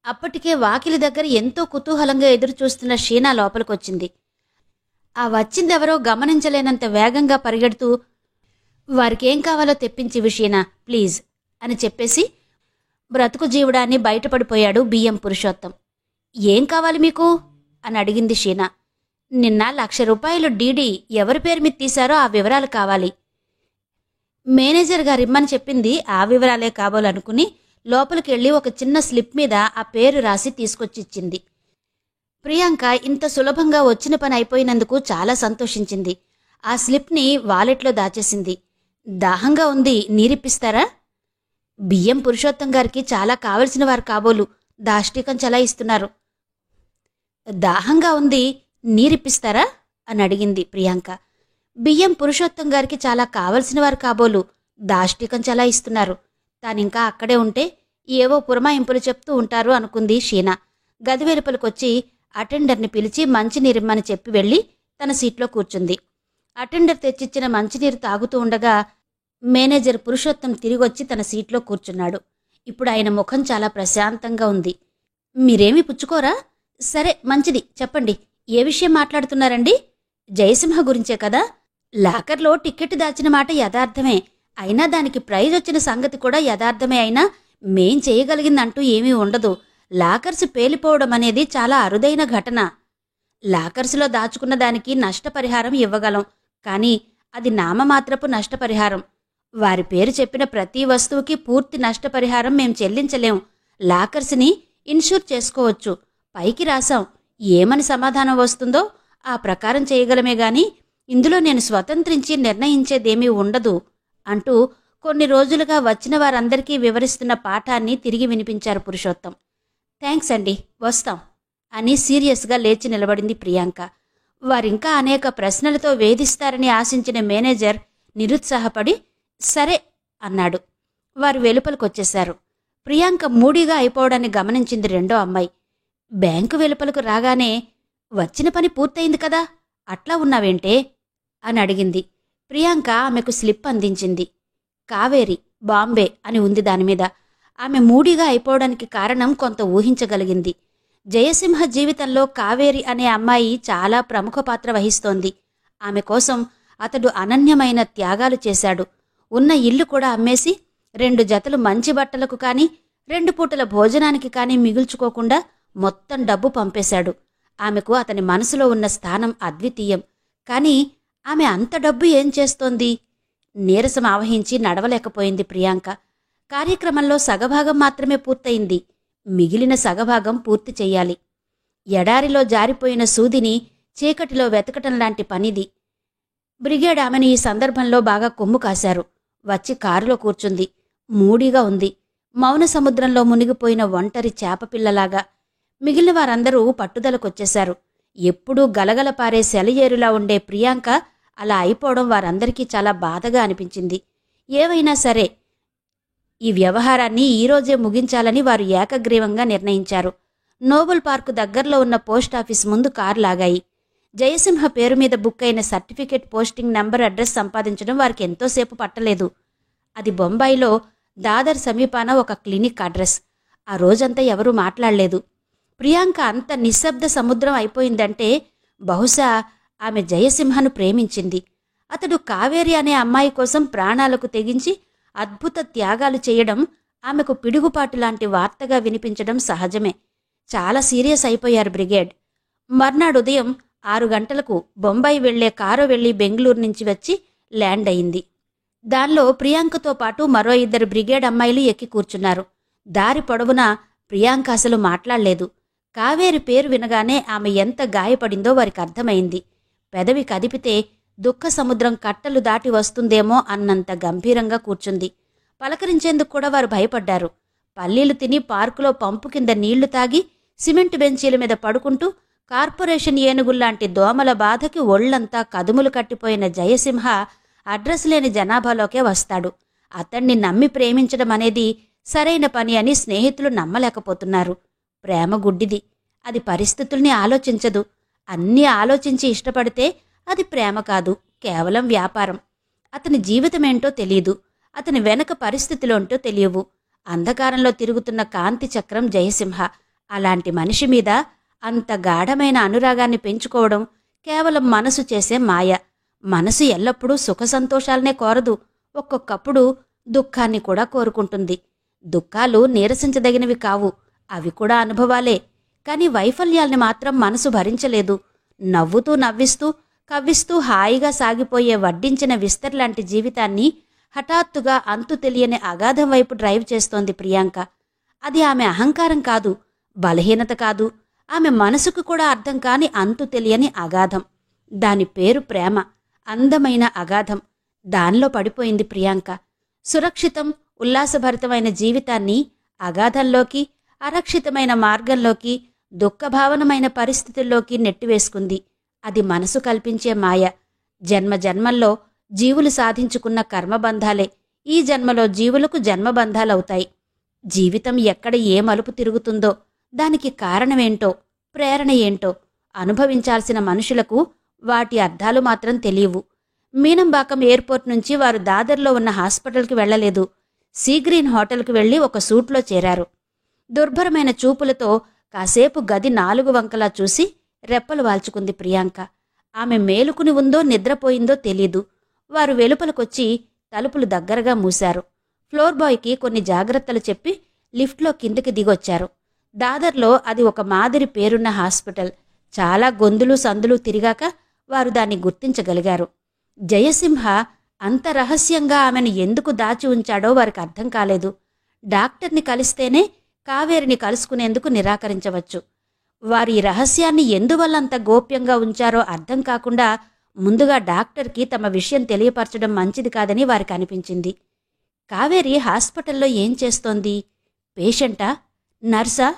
అప్పటికే వాకిలి దగ్గర ఎంతో కుతూహలంగా ఎదురుచూస్తున్న షీనా లోపలికొచ్చింది. ఆ వచ్చిందెవరో గమనించలేనంత వేగంగా పరిగెడుతూ, వారికేం కావాలో తెప్పించి షీనా ప్లీజ్ అని చెప్పేసి బ్రతుకు జీవుడాన్ని బయటపడిపోయాడు బియ్యం పురుషోత్తం. ఏం కావాలి మీకు అని అడిగింది షీనా. నిన్న 1,00,000 రూపాయలు డీడీ ఎవరి పేరు మీద తీశారో ఆ వివరాలు కావాలి. మేనేజర్ గారిమ్మని చెప్పింది ఆ వివరాలే కాబోలనుకుని లోపలికెళ్ళి ఒక చిన్న స్లిప్ మీద ఆ పేరు రాసి తీసుకొచ్చిచ్చింది. ప్రియాంక ఇంత సులభంగా వచ్చిన పని అయిపోయినందుకు చాలా సంతోషించింది. ఆ స్లిప్ని వాలెట్లో దాచేసింది. దాహంగా ఉంది, నీరిప్పిస్తారా? బియ్యం పురుషోత్తం గారికి చాలా కావలసిన వారు కాబోలు, దాష్టికం చలాయిస్తున్నారు. దాహంగా ఉంది, నీరిప్పిస్తారా అని అడిగింది ప్రియాంక. బియ్యం పురుషోత్తం గారికి చాలా కావలసిన వారు కాబోలు, దాష్టికం చలాయిస్తున్నారు. తానింకా అక్కడే ఉంటే ఏవో పురమాయింపులు చెప్తూ ఉంటారు అనుకుంది షీనా. గది వెలుపలికొచ్చి అటెండర్ని పిలిచి మంచినీరిమ్మని చెప్పి వెళ్ళి తన సీట్లో కూర్చుంది. అటెండర్ తెచ్చిచ్చిన మంచినీరు తాగుతూ ఉండగా మేనేజర్ పురుషోత్తం తిరిగొచ్చి తన సీట్లో కూర్చున్నాడు. ఇప్పుడు ఆయన ముఖం చాలా ప్రశాంతంగా ఉంది. మీరేమీ పుచ్చుకోరా? సరే, మంచిది, చెప్పండి, ఏ విషయం మాట్లాడుతున్నారండి? జయసింహ గురించే కదా? లాకర్లో టిక్కెట్ దాచిన మాట యథార్థమే, అయినా దానికి ప్రైజ్ వచ్చిన సంగతి కూడా యథార్థమే. అయినా మేం చేయగలిగిందంటూ ఏమీ ఉండదు. లాకర్స్ పేలిపోవడం అనేది చాలా అరుదైన ఘటన. లాకర్స్లో దాచుకున్న దానికి నష్టపరిహారం ఇవ్వగలం, కానీ అది నామమాత్రపు నష్టపరిహారం. వారి పేరు చెప్పిన ప్రతి వస్తువుకి పూర్తి నష్టపరిహారం మేం చెల్లించలేం. లాకర్స్ని ఇన్షూర్ చేసుకోవచ్చు. పైకి రాశాం, ఏమని సమాధానం వస్తుందో ఆ ప్రకారం చేయగలమే గాని ఇందులో నేను స్వతంత్రించి నిర్ణయించేదేమీ ఉండదు అంటూ కొన్ని రోజులుగా వచ్చిన వారందరికీ వివరిస్తున్న పాఠాన్ని తిరిగి వినిపించారు పురుషోత్తం. థ్యాంక్స్ అండి, వస్తాం అని సీరియస్గా లేచి నిలబడింది ప్రియాంక. వారింకా అనేక ప్రశ్నలతో వేధిస్తారని ఆశించిన మేనేజర్ నిరుత్సాహపడి సరే అన్నాడు. వారు వెలుపలకొచ్చేశారు. ప్రియాంక మూడీగా అయిపోవడాన్ని గమనించింది రెండో అమ్మాయి. బ్యాంకు వెలుపలకు రాగానే వచ్చిన పని పూర్తయింది కదా, అట్లా ఉన్నావేంటే అని అడిగింది. ప్రియాంక ఆమెకు స్లిప్ అందించింది. కావేరి, బాంబే అని ఉంది దానిమీద. ఆమె మూడీగా అయిపోవడానికి కారణం కొంత ఊహించగలిగింది. జయసింహ జీవితంలో కావేరి అనే అమ్మాయి చాలా ప్రముఖ పాత్ర వహిస్తోంది. ఆమె కోసం అతడు అనన్యమైన త్యాగాలు చేశాడు. ఉన్న ఇల్లు కూడా అమ్మేసి 2 జతలు మంచి బట్టలకు కాని 2 పూటల భోజనానికి కాని మిగుల్చుకోకుండా మొత్తం డబ్బు పంపేశాడు. ఆమెకు అతని మనసులో ఉన్న స్థానం అద్వితీయం. కాని ఆమె అంత డబ్బు ఏం చేస్తోంది? నీరసం ఆవహించి నడవలేకపోయింది ప్రియాంక. కార్యక్రమంలో సగభాగం మాత్రమే పూర్తయింది. మిగిలిన సగభాగం పూర్తి చెయ్యాలి. ఎడారిలో జారిపోయిన సూదిని చీకటిలో వెతకటం లాంటి పనిది. బ్రిగేడ్ ఆమెను ఈ సందర్భంలో బాగా కొమ్ము కాశారు. వచ్చి కారులో కూర్చుంది. మూడీగా ఉంది. మౌన సముద్రంలో మునిగిపోయిన ఒంటరి చేపపిల్లలాగా. మిగిలిన వారందరూ పట్టుదలకొచ్చేశారు. ఎప్పుడూ గలగల పారే సెలయేరులా ఉండే ప్రియాంక అలా అయిపోవడం వారందరికీ చాలా బాధగా అనిపించింది. ఏవైనా సరే ఈ వ్యవహారాన్ని ఈరోజే ముగించాలని వారు ఏకగ్రీవంగా నిర్ణయించారు. నోబుల్ పార్కు దగ్గరలో ఉన్న పోస్టాఫీస్ ముందు కారు లాగాయి. జయసింహ పేరు మీద బుక్ అయిన సర్టిఫికేట్ పోస్టింగ్ నంబర్ అడ్రస్ సంపాదించడం వారికి ఎంతోసేపు పట్టలేదు. అది బొంబాయిలో దాదర్ సమీపాన ఒక క్లినిక్ అడ్రస్. ఆ రోజంతా ఎవరూ మాట్లాడలేదు. ప్రియాంక అంత నిశ్శబ్ద సముద్రం అయిపోయిందంటే బహుశా ఆమె జయసింహను ప్రేమించింది. అతడు కావేరి అనే అమ్మాయి కోసం ప్రాణాలకు తెగించి అద్భుత త్యాగాలు చేయడం ఆమెకు పిడుగుపాటు లాంటి వార్తగా వినిపించడం సహజమే. చాలా సీరియస్ అయిపోయారు బ్రిగేడ్. మర్నాడు ఉదయం 6 గంటలకు బొంబాయి వెళ్లే కారు వెళ్లి బెంగళూరు నుంచి వచ్చి ల్యాండ్ అయింది. దానిలో ప్రియాంకతో పాటు మరో 2 బ్రిగేడ్ అమ్మాయిలు ఎక్కి కూర్చున్నారు. దారి పొడవునా ప్రియాంక అసలు మాట్లాడలేదు. కావేరి పేరు వినగానే ఆమె ఎంత గాయపడిందో వారికి అర్థమైంది. పెదవి కదిపితే దుఃఖ సముద్రం కట్టలు దాటి వస్తుందేమో అన్నంత గంభీరంగా కూర్చుంది. పలకరించేందుకు కూడా వారు భయపడ్డారు. పల్లీలు తిని పార్కులో పంపు కింద నీళ్లు తాగి సిమెంట్ బెంచీల మీద పడుకుంటూ కార్పొరేషన్ ఏనుగుల్లాంటి దోమల బాధకి ఒళ్లంతా కదుములు కట్టిపోయిన జయసింహ అడ్రస్ లేని జనాభాలోకే వస్తాడు. అతన్ని నమ్మి ప్రేమించడం అనేది సరైన పని అని స్నేహితులు నమ్మలేకపోతున్నారు. ప్రేమ గుడ్డిది. అది పరిస్థితుల్ని ఆలోచించదు. అన్నీ ఆలోచించి ఇష్టపడితే అది ప్రేమ కాదు, కేవలం వ్యాపారం. అతని జీవితమేంటో తెలీదు. అతని వెనక పరిస్థితులేంటో తెలియవు. అంధకారంలో తిరుగుతున్న కాంతి చక్రం జయసింహ. అలాంటి మనిషి మీద అంత గాఢమైన అనురాగాన్ని పెంచుకోవడం కేవలం మనసు చేసే మాయ. మనసు ఎల్లప్పుడూ సుఖ సంతోషాలనే కోరదు. ఒక్కొక్కప్పుడు దుఃఖాన్ని కూడా కోరుకుంటుంది. దుఃఖాలు నీరసించదగినవి కావు, అవి కూడా అనుభవాలే. కాని వైఫల్యాల్ని మాత్రం మనసు భరించలేదు. నవ్వుతూ నవ్విస్తూ కవ్విస్తూ హాయిగా సాగిపోయే వడ్డించిన విస్తర్లాంటి జీవితాన్ని హఠాత్తుగా అంతు తెలియని అగాధం వైపు డ్రైవ్ చేస్తోంది ప్రియాంక. అది ఆమె అహంకారం కాదు, బలహీనత కాదు, ఆమె మనసుకు కూడా అర్థం కాని అంతు తెలియని అగాధం. దాని పేరు ప్రేమ. అందమైన అగాధం. దానిలో పడిపోయింది ప్రియాంక. సురక్షితం, ఉల్లాసభరితమైన జీవితాన్ని అగాధంలోకి, అరక్షితమైన మార్గంలోకి, దుఃఖభావనమైన పరిస్థితుల్లోకి నెట్టివేసుకుంది. అది మనసు కల్పించే మాయ. జన్మ జన్మల్లో జీవులు సాధించుకున్న కర్మబంధాలే ఈ జన్మలో జీవులకు జన్మబంధాలవుతాయి. జీవితం ఎక్కడ ఏ మలుపు తిరుగుతుందో, దానికి కారణమేంటో, ప్రేరణ ఏంటో అనుభవించాల్సిన మనుషులకు వాటి అర్థాలు మాత్రం తెలియవు. మీనంబాకం ఎయిర్పోర్ట్ నుంచి వారు దాదర్లో ఉన్న హాస్పిటల్కి వెళ్లలేదు. సీగ్రీన్ హోటల్కి వెళ్లి ఒక సూట్లో చేరారు. దుర్భరమైన చూపులతో కాసేపు గది 4 వంకలా చూసి రెప్పలు వాల్చుకుంది ప్రియాంక. ఆమె మేలుకుని ఉందో నిద్రపోయిందో తెలీదు. వారు వెలుపలకొచ్చి తలుపులు దగ్గరగా మూశారు. ఫ్లోర్ బాయ్కి కొన్ని జాగ్రత్తలు చెప్పి లిఫ్ట్లో కిందకి దిగొచ్చారు. దాదర్లో అది ఒక మాదిరి పేరున్న హాస్పిటల్. చాలా గొంతులు సందులు తిరిగాక వారు దాన్ని గుర్తించగలిగారు. జయసింహ అంత రహస్యంగా ఆమెను ఎందుకు దాచి ఉంచాడో వారికి అర్థం కాలేదు. డాక్టర్ని కలిస్తేనే కావేరిని కలుసుకునేందుకు నిరాకరించవచ్చు. వారి రహస్యాన్ని ఎందువల్లంత గోప్యంగా ఉంచారో అర్థం కాకుండా ముందుగా డాక్టర్కి తమ విషయం తెలియపరచడం మంచిది కాదని వారికి అనిపించింది. కావేరి హాస్పిటల్లో ఏం చేస్తోంది? పేషెంటా? నర్సా?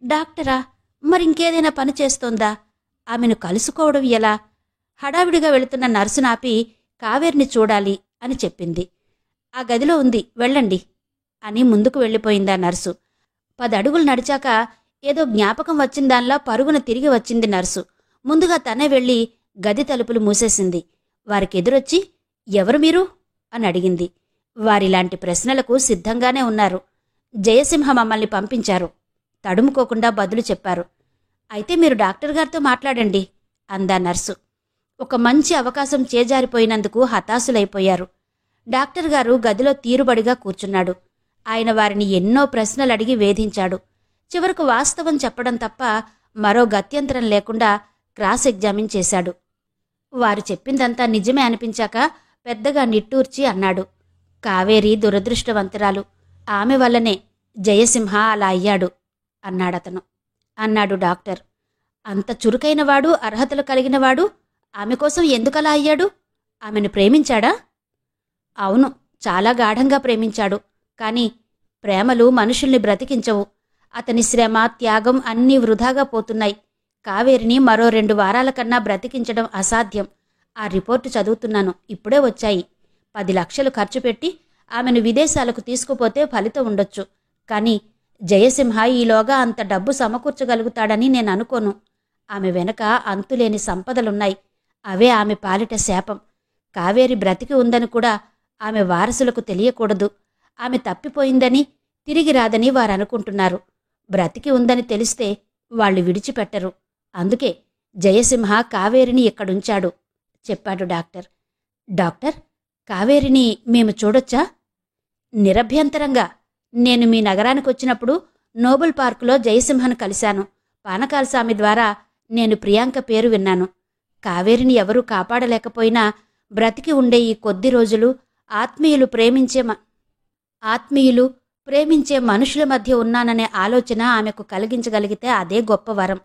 డాక్టరా? మరింకేదైనా పని చేస్తోందా? ఆమెను కలుసుకోవడం ఎలా? హడావిడిగా వెళుతున్న నర్సునాపి కావేరిని చూడాలి అని చెప్పింది. ఆ గదిలో ఉంది, వెళ్ళండి అని ముందుకు వెళ్ళిపోయిందా నర్సు. 10 అడుగులు నడిచాక ఏదో జ్ఞాపకం వచ్చిందాన్లా పరుగున తిరిగి వచ్చింది నర్సు. ముందుగా తనే వెళ్ళి గది తలుపులు మూసేసింది. వారికెదురొచ్చి ఎవరు మీరు అని అడిగింది. వారిలాంటి ప్రశ్నలకు సిద్ధంగానే ఉన్నారు. జయసింహ మమ్మల్ని పంపించారు. తడుముకోకుండా బదులు చెప్పారు. అయితే మీరు డాక్టర్ గారితో మాట్లాడండి అందా నర్సు. ఒక మంచి అవకాశం చేజారిపోయినందుకు హతాశులైపోయారు. డాక్టర్ గారు గదిలో తీరుబడిగా కూర్చున్నాడు. ఆయన వారిని ఎన్నో ప్రశ్నలు అడిగి వేధించాడు. చివరకు వాస్తవం చెప్పడం తప్ప మరో గత్యంతరం లేకుండా క్రాస్ ఎగ్జామిన్ చేశాడు. వారు చెప్పిందంతా నిజమే అనిపించాక పెద్దగా నిట్టూర్చి అన్నాడు. కావేరి దురదృష్టవంతురాలు. ఆమె వల్లనే జయసింహ అలా అయ్యాడు అన్నాడు డాక్టర్. అంత చురుకైనవాడు, అర్హతలు కలిగినవాడు ఆమె కోసం ఎందుకలా అయ్యాడు? ఆమెను ప్రేమించాడా? అవును, చాలా గాఢంగా ప్రేమించాడు. కాని ప్రేమలు మనుషుల్ని బ్రతికించవు. అతని శ్రమ, త్యాగం అన్నీ వృధాగా పోతున్నాయి. కావేరిని మరో 2 వారాల కన్నా బ్రతికించడం అసాధ్యం. ఆ రిపోర్టు చదువుతున్నాను, ఇప్పుడే వచ్చాయి. 10 లక్షలు ఖర్చు పెట్టి ఆమెను విదేశాలకు తీసుకుపోతే ఫలితం ఉండొచ్చు. కాని జయసింహ ఈలోగా అంత డబ్బు సమకూర్చగలుగుతాడని నేననుకోను. ఆమె వెనక అంతులేని సంపదలున్నాయి. అవే ఆమె పాలిట శాపం. కావేరి బ్రతికి ఉందని కూడా ఆమె వారసులకు తెలియకూడదు. ఆమె తప్పిపోయిందని, తిరిగి రాదని వారనుకుంటున్నారు. బ్రతికి ఉందని తెలిస్తే వాళ్ళు విడిచిపెట్టరు. అందుకే జయసింహ కావేరిని ఇక్కడుంచాడు చెప్పాడు డాక్టర్. డాక్టర్, కావేరిని మేము చూడొచ్చా? నిరభ్యంతరంగా. నేను మీ నగరానికొచ్చినప్పుడు నోబుల్ పార్కులో జయసింహను కలిశాను. పానకాలస్వామి ద్వారా నేను ప్రియాంక పేరు విన్నాను. కావేరిని ఎవరూ కాపాడలేకపోయినా బ్రతికి ఉండే ఈ కొద్ది రోజులు ఆత్మీయులు ప్రేమించే మనుషుల మధ్య ఉన్నాననే ఆలోచన ఆమెకు కలిగించగలిగితే అదే గొప్ప వరం.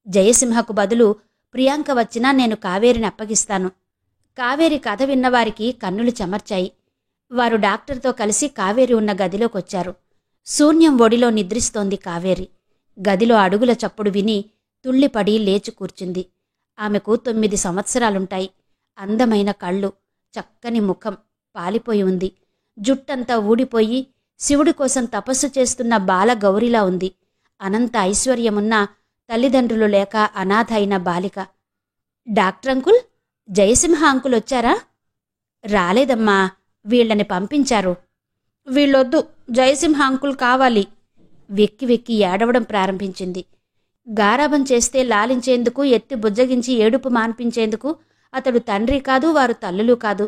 జయసింహకు బదులు ప్రియాంక వచ్చినా నేను కావేరిని అప్పగిస్తాను. కావేరి కథ విన్నవారికి కన్నులు చెమర్చాయి. వారు డాక్టర్తో కలిసి కావేరి ఉన్న గదిలోకొచ్చారు. శూన్యం ఒడిలో నిద్రిస్తోంది కావేరి. గదిలో అడుగుల చప్పుడు విని తుళ్ళిపడి లేచి కూర్చుంది. ఆమెకు 9 సంవత్సరాలుంటాయి. అందమైన కళ్ళు, చక్కని ముఖం, పాలిపోయి ఉంది. జుట్టంతా ఊడిపోయి శివుడి కోసం తపస్సు చేస్తున్న బాలగౌరిలా ఉంది. అనంత ఐశ్వర్యమున్న, తల్లిదండ్రులు లేక అనాథ అయిన బాలిక. డాక్టర్ అంకుల్, జయసింహ అంకుల్ వచ్చారా? రాలేదమ్మా, వీళ్ళని పంపించారు. వీళ్ళొద్దు, జయసింహ అంకుల్ కావాలి. వెక్కి వెక్కి ఏడవడం ప్రారంభించింది. గారాబం చేస్తే లాలించేందుకు, ఎత్తి బుజ్జగించి ఏడుపు మాన్పించేందుకు అతడు తండ్రి కాదు, వారు తల్లులు కాదు.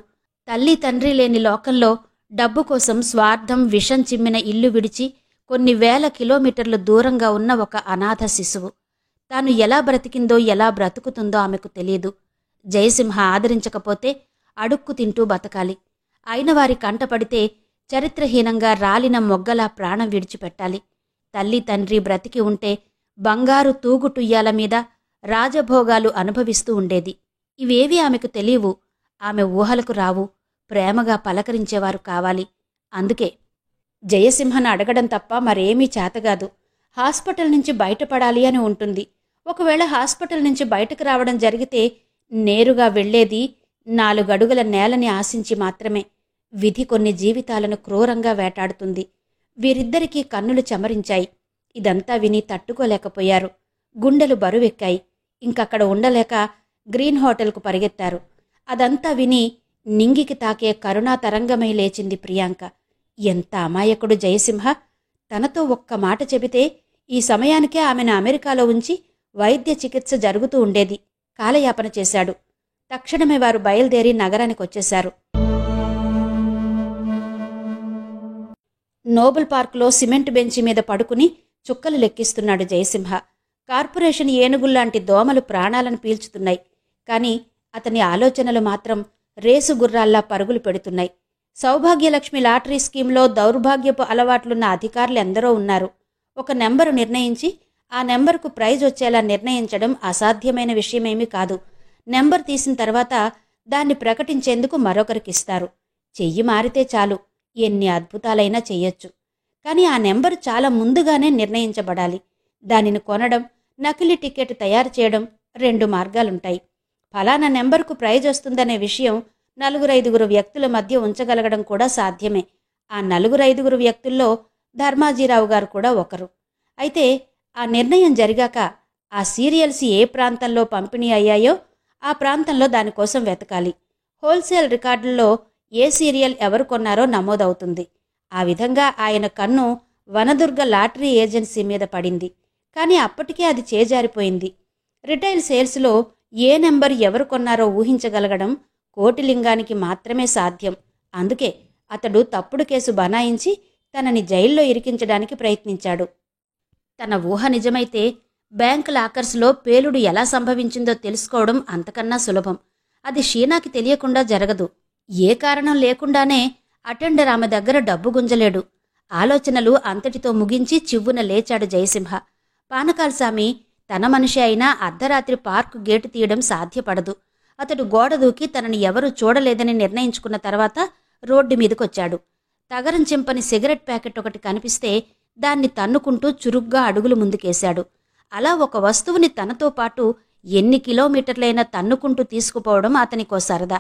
తల్లి తండ్రి లేని లోకంలో డబ్బు కోసం స్వార్థం విషం చిమ్మిన ఇల్లు విడిచి కొన్ని వేల కిలోమీటర్లు దూరంగా ఉన్న ఒక అనాథ శిశువు. తాను ఎలా బ్రతికిందో, ఎలా బ్రతుకుతుందో ఆమెకు తెలియదు. జయసింహ ఆదరించకపోతే అడుక్కు తింటూ బతకాలి. అయినవారి కంటపడితే చరిత్రహీనంగా రాలిన మొగ్గలా ప్రాణం విడిచిపెట్టాలి. తల్లి తండ్రి బ్రతికి ఉంటే బంగారు తూగుటుయ్యాల మీద రాజభోగాలు అనుభవిస్తూ ఉండేది. ఇవేవీ ఆమెకు తెలియవు. ఆమె ఊహలకు రావు. ప్రేమగా పలకరించేవారు కావాలి. అందుకే జయసింహను అడగడం తప్ప మరేమీ చేతగాదు. హాస్పిటల్ నుంచి బయటపడాలి అని ఉంటుంది. ఒకవేళ హాస్పిటల్ నుంచి బయటకు రావడం జరిగితే నేరుగా వెళ్లేది 4 అడుగుల నేలని ఆశించి మాత్రమే. విధి కొన్ని జీవితాలను క్రూరంగా వేటాడుతుంది. వీరిద్దరికీ కన్నులు చెమరించాయి. ఇదంతా విని తట్టుకోలేకపోయారు. గుండెలు బరువెక్కాయి. ఇంకక్కడ ఉండలేక గ్రీన్ హోటల్కు పరిగెత్తారు. అదంతా విని నింగికి తాకే కరుణా తరంగమై లేచింది ప్రియాంక. ఎంత అమాయకుడు జయసింహ! తనతో ఒక్క మాట చెబితే ఈ సమయానికే ఆమెను అమెరికాలో ఉంచి వైద్య చికిత్స జరుగుతూ ఉండేది. కాలయాపన చేశాడు. తక్షణమే వారు బయలుదేరి నగరానికొచ్చేశారు. నోబెల్ పార్కులో సిమెంట్ బెంచి మీద పడుకుని చుక్కలు లెక్కిస్తున్నాడు జయసింహ. కార్పొరేషన్ ఏనుగుల్లాంటి దోమలు ప్రాణాలను పీల్చుతున్నాయి. కాని అతని ఆలోచనలు మాత్రం రేసు గుర్రాల్లా పరుగులు పెడుతున్నాయి. సౌభాగ్యలక్ష్మి లాటరీ స్కీంలో దౌర్భాగ్యపు అలవాట్లున్న అధికారులు ఎందరో ఉన్నారు. ఒక నెంబరు నిర్ణయించి ఆ నెంబరుకు ప్రైజ్ వచ్చేలా నిర్ణయించడం అసాధ్యమైన విషయమేమీ కాదు. నెంబర్ తీసిన తర్వాత దాన్ని ప్రకటించేందుకు మరొకరికిస్తారు. చెయ్యి మారితే చాలు, ఎన్ని అద్భుతాలైనా చెయ్యొచ్చు. కానీ ఆ నెంబరు చాలా ముందుగానే నిర్ణయించబడాలి. దానిని కొనడం, నకిలీ టికెట్ తయారు చేయడం 2 మార్గాలుంటాయి. ఫలానా నెంబరుకు ప్రైజ్ వస్తుందనే విషయం 4-5 వ్యక్తుల మధ్య ఉంచగలగడం కూడా సాధ్యమే. ఆ 4-5 వ్యక్తుల్లో ధర్మాజీరావు గారు కూడా ఒకరు. అయితే ఆ నిర్ణయం జరిగాక ఆ సీరియల్స్ ఏ ప్రాంతంలో పంపిణీ అయ్యాయో ఆ ప్రాంతంలో దానికోసం వెతకాలి. హోల్సేల్ రికార్డుల్లో ఏ సీరియల్ ఎవరు కొన్నారో నమోదవుతుంది. ఆ విధంగా ఆయన కన్ను వనదుర్గ లాటరీ ఏజెన్సీ మీద పడింది. కానీ అప్పటికే అది చేజారిపోయింది. రిటైల్ సేల్స్లో ఏ నెంబర్ ఎవరు కొన్నారో ఊహించగలగడం కోటిలింగానికి మాత్రమే సాధ్యం. అందుకే అతడు తప్పుడు కేసు బనాయించి తనని జైల్లో ఇరికించడానికి ప్రయత్నించాడు. తన ఊహ నిజమైతే బ్యాంక్ లాకర్స్లో పేలుడు ఎలా సంభవించిందో తెలుసుకోవడం అంతకన్నా సులభం. అది షీనాకి తెలియకుండా జరగదు. ఏ కారణం లేకుండానే అటెండర్ ఆమె దగ్గర డబ్బు గుంజలేడు. ఆలోచనలు అంతటితో ముగించి చివ్వున లేచాడు జయసింహ. పానకాల్సామి తన మనిషి అయినా అర్ధరాత్రి పార్కు గేటు తీయడం సాధ్యపడదు. అతడు గోడ దూకి తనని ఎవరూ చూడలేదని నిర్ణయించుకున్న తర్వాత రోడ్డు మీదకొచ్చాడు. తగరం చింపని సిగరెట్ ప్యాకెట్ ఒకటి కనిపిస్తే దాన్ని తన్నుకుంటూ చురుగ్గా అడుగులు ముందుకేశాడు. అలా ఒక వస్తువుని తనతో పాటు ఎన్ని కిలోమీటర్లైనా తన్నుకుంటూ తీసుకుపోవడం అతనికో సరదా.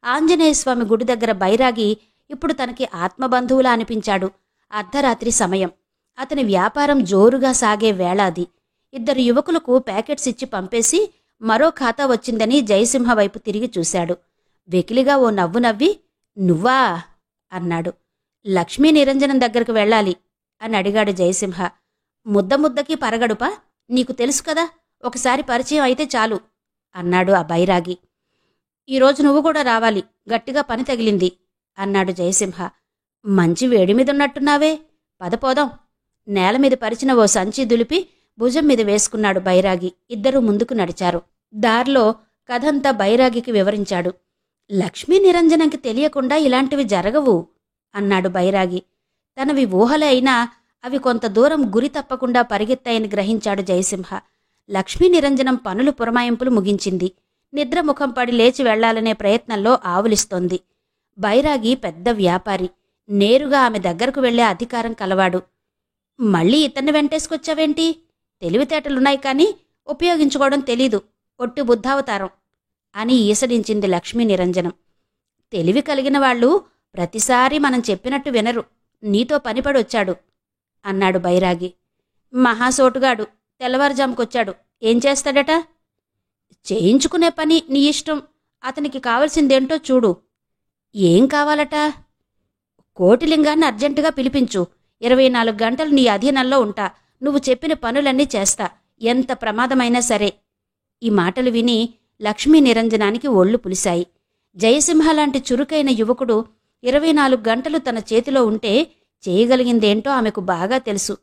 ఆంజనేయస్వామి గుడి దగ్గర బైరాగి ఇప్పుడు తనకి ఆత్మబంధువులా అనిపించాడు. అర్ధరాత్రి సమయం. అతని వ్యాపారం జోరుగా సాగే వేళ అది. 2 యువకులకు ప్యాకెట్స్ ఇచ్చి పంపేసి మరో ఖాతా వచ్చిందని జయసింహ వైపు తిరిగి చూశాడు. వెకిలిగా ఓ నవ్వు నవ్వి, నువ్వా అన్నాడు. లక్ష్మీ నిరంజనం దగ్గరకు వెళ్ళాలి అని అడిగాడు జయసింహ. ముద్దకి పరగడుపా? నీకు తెలుసు కదా, ఒకసారి పరిచయం అయితే చాలు అన్నాడు ఆ బైరాగి. ఈరోజు నువ్వు కూడా రావాలి, గట్టిగా పని తగిలింది అన్నాడు జయసింహ. మంచి వేడిమీదున్నట్టున్నావే, పదపోదాం. నేలమీద పరిచిన ఓ సంచి దులిపి భుజం మీద వేసుకున్నాడు బైరాగి. ఇద్దరూ ముందుకు నడిచారు. దారిలో కథంతా బైరాగికి వివరించాడు. లక్ష్మీ నిరంజనంకి తెలియకుండా ఇలాంటివి జరగవు అన్నాడు బైరాగి. తనవి ఊహలే అయినా అవి కొంత దూరం గురి తప్పకుండా పరిగెత్తాయని గ్రహించాడు జయసింహ. లక్ష్మీ నిరంజనం పనులు పురమాయింపులు ముగించింది. నిద్రముఖం పడి లేచి వెళ్లాలనే ప్రయత్నంలో ఆవులిస్తోంది. బైరాగి పెద్ద వ్యాపారి. నేరుగా ఆమె దగ్గరకు వెళ్లే అధికారం కలవాడు. మళ్ళీ ఇతన్ని వెంటేసుకొచ్చావేంటి? తెలివితేటలున్నాయి కానీ ఉపయోగించుకోవడం తెలీదు, ఒట్టి బుద్ధావతారం అని ఈసడించింది లక్ష్మీ నిరంజనం. తెలివి కలిగిన వాళ్ళు ప్రతిసారి మనం చెప్పినట్టు వినరు. నీతో పనిపడొచ్చాడు అన్నాడు బైరాగి. మహాసోటుగాడు, తెల్లవారుజాముకొచ్చాడు. ఏం చేస్తాడట? చేయించుకునే పని నీ ఇష్టం. అతనికి కావలసిందేంటో చూడు. ఏం కావాలట? కోటిలింగాన్ని అర్జెంటుగా పిలిపించు. 24 గంటలు నీ అధీనంలో ఉంటా. నువ్వు చెప్పిన పనులన్నీ చేస్తా, ఎంత ప్రమాదమైనా సరే. ఈ మాటలు విని లక్ష్మీ నిరంజనానికి ఒళ్ళు పులిశాయి. జయసింహ లాంటి చురుకైన యువకుడు 24 గంటలు తన చేతిలో ఉంటే చేయగలిగిందేంటో ఆమెకు బాగా తెలుసు.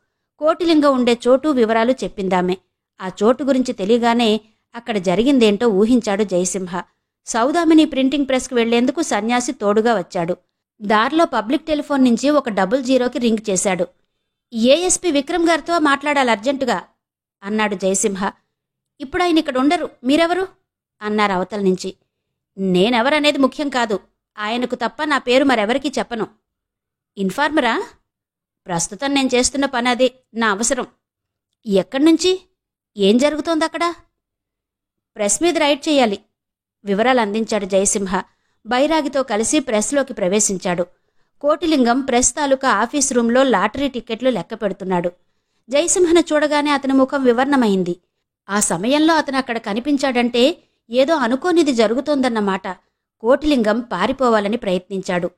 కోటిలింగం ఉండే చోటు వివరాలు చెప్పిందామె. ఆ చోటు గురించి తెలియగానే అక్కడ జరిగిందేంటో ఊహించాడు జయసింహ. సౌదామిని ప్రింటింగ్ ప్రెస్కు వెళ్లేందుకు సన్యాసి తోడుగా వచ్చాడు. దారిలో పబ్లిక్ టెలిఫోన్ నుంచి ఒక 00కి రింగ్ చేశాడు. ఏఎస్పీ విక్రమ్ గారితో మాట్లాడాలి అర్జెంటుగా అన్నాడు జయసింహ. ఇప్పుడు ఆయన ఇక్కడ ఉండరు, మీరెవరు అన్నారు అవతల నుంచి. నేనెవరనేది ముఖ్యం కాదు, ఆయనకు తప్ప నా పేరు మరెవరికీ చెప్పను. ఇన్ఫార్మరా? ప్రస్తుతం నేను చేస్తున్న పని అదే, నా అవసరం. ఎక్కడ్నుంచి? ఏం జరుగుతోందక్కడ? ప్రెస్ మీద రైడ్ చేయాలి, వివరాలు అందించాడు జయసింహ. బైరాగితో కలిసి ప్రెస్లోకి ప్రవేశించాడు. కోటిలింగం ప్రెస్ తాలూకా ఆఫీస్ రూంలో లాటరీ టిక్కెట్లు లెక్క పెడుతున్నాడు. జయసింహను చూడగానే అతని ముఖం వివర్ణమైంది. ఆ సమయంలో అతను అక్కడ కనిపించాడంటే ఏదో అనుకోనిది జరుగుతోందన్నమాట. కోటిలింగం పారిపోవాలని ప్రయత్నించాడు.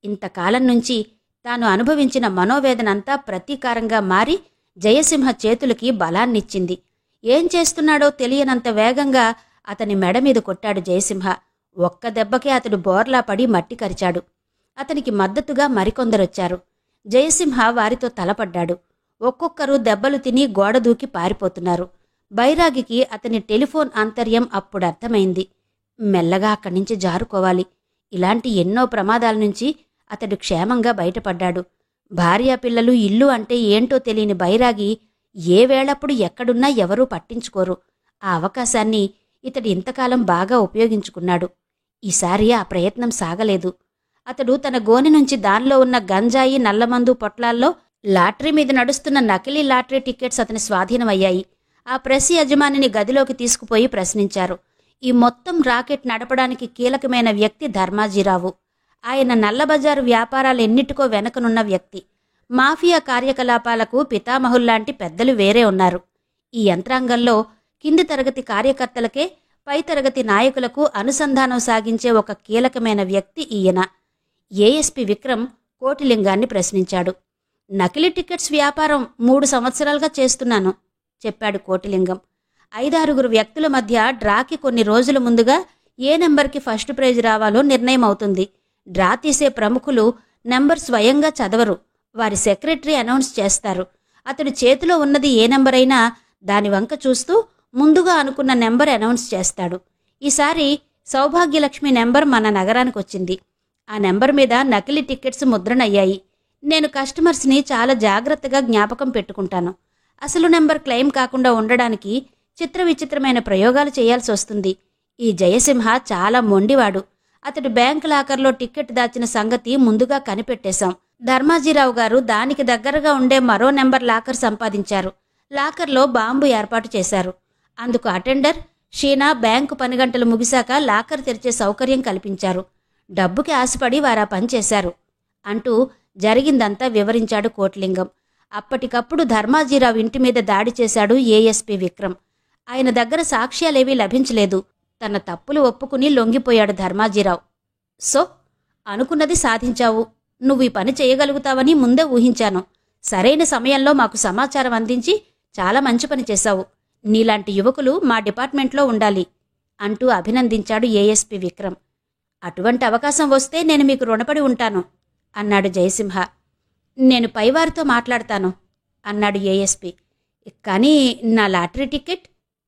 ఇంతకాలం నుంచి తాను అనుభవించిన మనోవేదనంతా ప్రతీకారంగా మారి జయసింహ చేతులకి బలాన్నిచ్చింది. ఏం చేస్తున్నాడో తెలియనంత వేగంగా అతని మెడ మీద కొట్టాడు జయసింహ. ఒక్క దెబ్బకే అతడు బోర్లా పడి మట్టి కరిచాడు. అతనికి మద్దతుగా మరికొందరొచ్చారు. జయసింహ వారితో తలపడ్డాడు. ఒక్కొక్కరు దెబ్బలు తిని గోడ దూకి పారిపోతున్నారు. బైరాగికి అతని టెలిఫోన్ ఆంతర్యం అప్పుడర్థమైంది. మెల్లగా అక్కడ్నుంచి జారుకోవాలి. ఇలాంటి ఎన్నో ప్రమాదాల నుంచి అతడు క్షేమంగా బయటపడ్డాడు. భార్యాపిల్లలు, ఇల్లు అంటే ఏంటో తెలియని బైరాగి ఏ వేళప్పుడు ఎక్కడున్నా ఎవరూ పట్టించుకోరు. ఆ అవకాశాన్ని ఇతడు ఇంతకాలం బాగా ఉపయోగించుకున్నాడు. ఈసారి ఆ ప్రయత్నం సాగలేదు. అతడు తన గోనె నుంచి దానిలో ఉన్న గంజాయి, నల్లమందు పొట్లాల్లో లాటరీ మీద నడుస్తున్న నకిలీ లాటరీ టికెట్స్ అతని స్వాధీనమయ్యాయి. ఆ ప్రెస్ యజమానిని గదిలోకి తీసుకుపోయి ప్రశ్నించారు. ఈ మొత్తం రాకెట్ నడపడానికి కీలకమైన వ్యక్తి ధర్మాజీరావు. ఆయన నల్లబజారు వ్యాపారాలెన్నిటికో వెనకనున్న వ్యక్తి. మాఫియా కార్యకలాపాలకు పితామహుల్లాంటి పెద్దలు వేరే ఉన్నారు. ఈ యంత్రాంగంలో కింది తరగతి కార్యకర్తలకే పై తరగతి నాయకులకు అనుసంధానం సాగించే ఒక కీలకమైన వ్యక్తి ఈయన. ఏఎస్పీ విక్రమ్ కోటిలింగాన్ని ప్రశ్నించాడు. నకిలీ టికెట్స్ వ్యాపారం 3 సంవత్సరాలుగా చేస్తున్నాను, చెప్పాడు కోటిలింగం. 5-6 వ్యక్తుల మధ్య డ్రాకి కొన్ని రోజుల ముందుగా ఏ నెంబర్కి ఫస్ట్ ప్రైజ్ రావాలో నిర్ణయం అవుతుంది. డ్రా తీసే ప్రముఖులు నెంబర్ స్వయంగా చదవరు, వారి సెక్రటరీ అనౌన్స్ చేస్తారు. అతడి చేతిలో ఉన్నది ఏ నెంబరైనా దాని వంక చూస్తూ ముందుగా అనుకున్న నెంబర్ అనౌన్స్ చేస్తాడు. ఈసారి సౌభాగ్యలక్ష్మి నెంబర్ మన నగరానికొచ్చింది. ఆ నెంబర్ మీద నకిలీ టికెట్స్ ముద్రణయ్యాయి. నేను కస్టమర్స్ని చాలా జాగ్రత్తగా జ్ఞాపకం పెట్టుకుంటాను. అసలు నెంబర్ క్లెయిమ్ కాకుండా ఉండడానికి చిత్ర విచిత్రమైన ప్రయోగాలు చేయాల్సి వస్తుంది. ఈ జయసింహ చాలా మొండివాడు. అతడు బ్యాంకు లాకర్లో టిక్కెట్ దాచిన సంగతి ముందుగా కనిపెట్టేశాం. ధర్మాజీరావు గారు దానికి దగ్గరగా ఉండే మరో నెంబర్ లాకర్ సంపాదించారు. లాకర్లో బాంబు ఏర్పాటు చేశారు. అందుకు అటెండర్ షీనా బ్యాంకు పని గంటలు ముగిశాక లాకర్ తెరిచే సౌకర్యం కల్పించారు. డబ్బుకి ఆశపడి వారా పనిచేశారు అంటూ జరిగిందంతా వివరించాడు కోటిలింగం. అప్పటికప్పుడు ధర్మాజీరావు ఇంటి మీద దాడి చేశాడు ఏఎస్పీ విక్రమ్. ఆయన దగ్గర సాక్ష్యాలేవీ లభించలేదు. తన తప్పులు ఒప్పుకుని లొంగిపోయాడు ధర్మాజీరావు. సో, అనుకున్నది సాధించావు. నువ్వు ఈ పని చేయగలుగుతావని ముందే ఊహించాను. సరైన సమయంలో మాకు సమాచారం అందించి చాలా మంచి పని చేశావు. నీలాంటి యువకులు మా డిపార్ట్మెంట్లో ఉండాలి అంటూ అభినందించాడు ఏఎస్పీ విక్రమ్. అటువంటి అవకాశం వస్తే నేను మీకు రుణపడి ఉంటాను అన్నాడు జయసింహ. నేను పైవారితో మాట్లాడతాను అన్నాడు ఏఎస్పీ. కానీ నా లాటరీ టికెట్?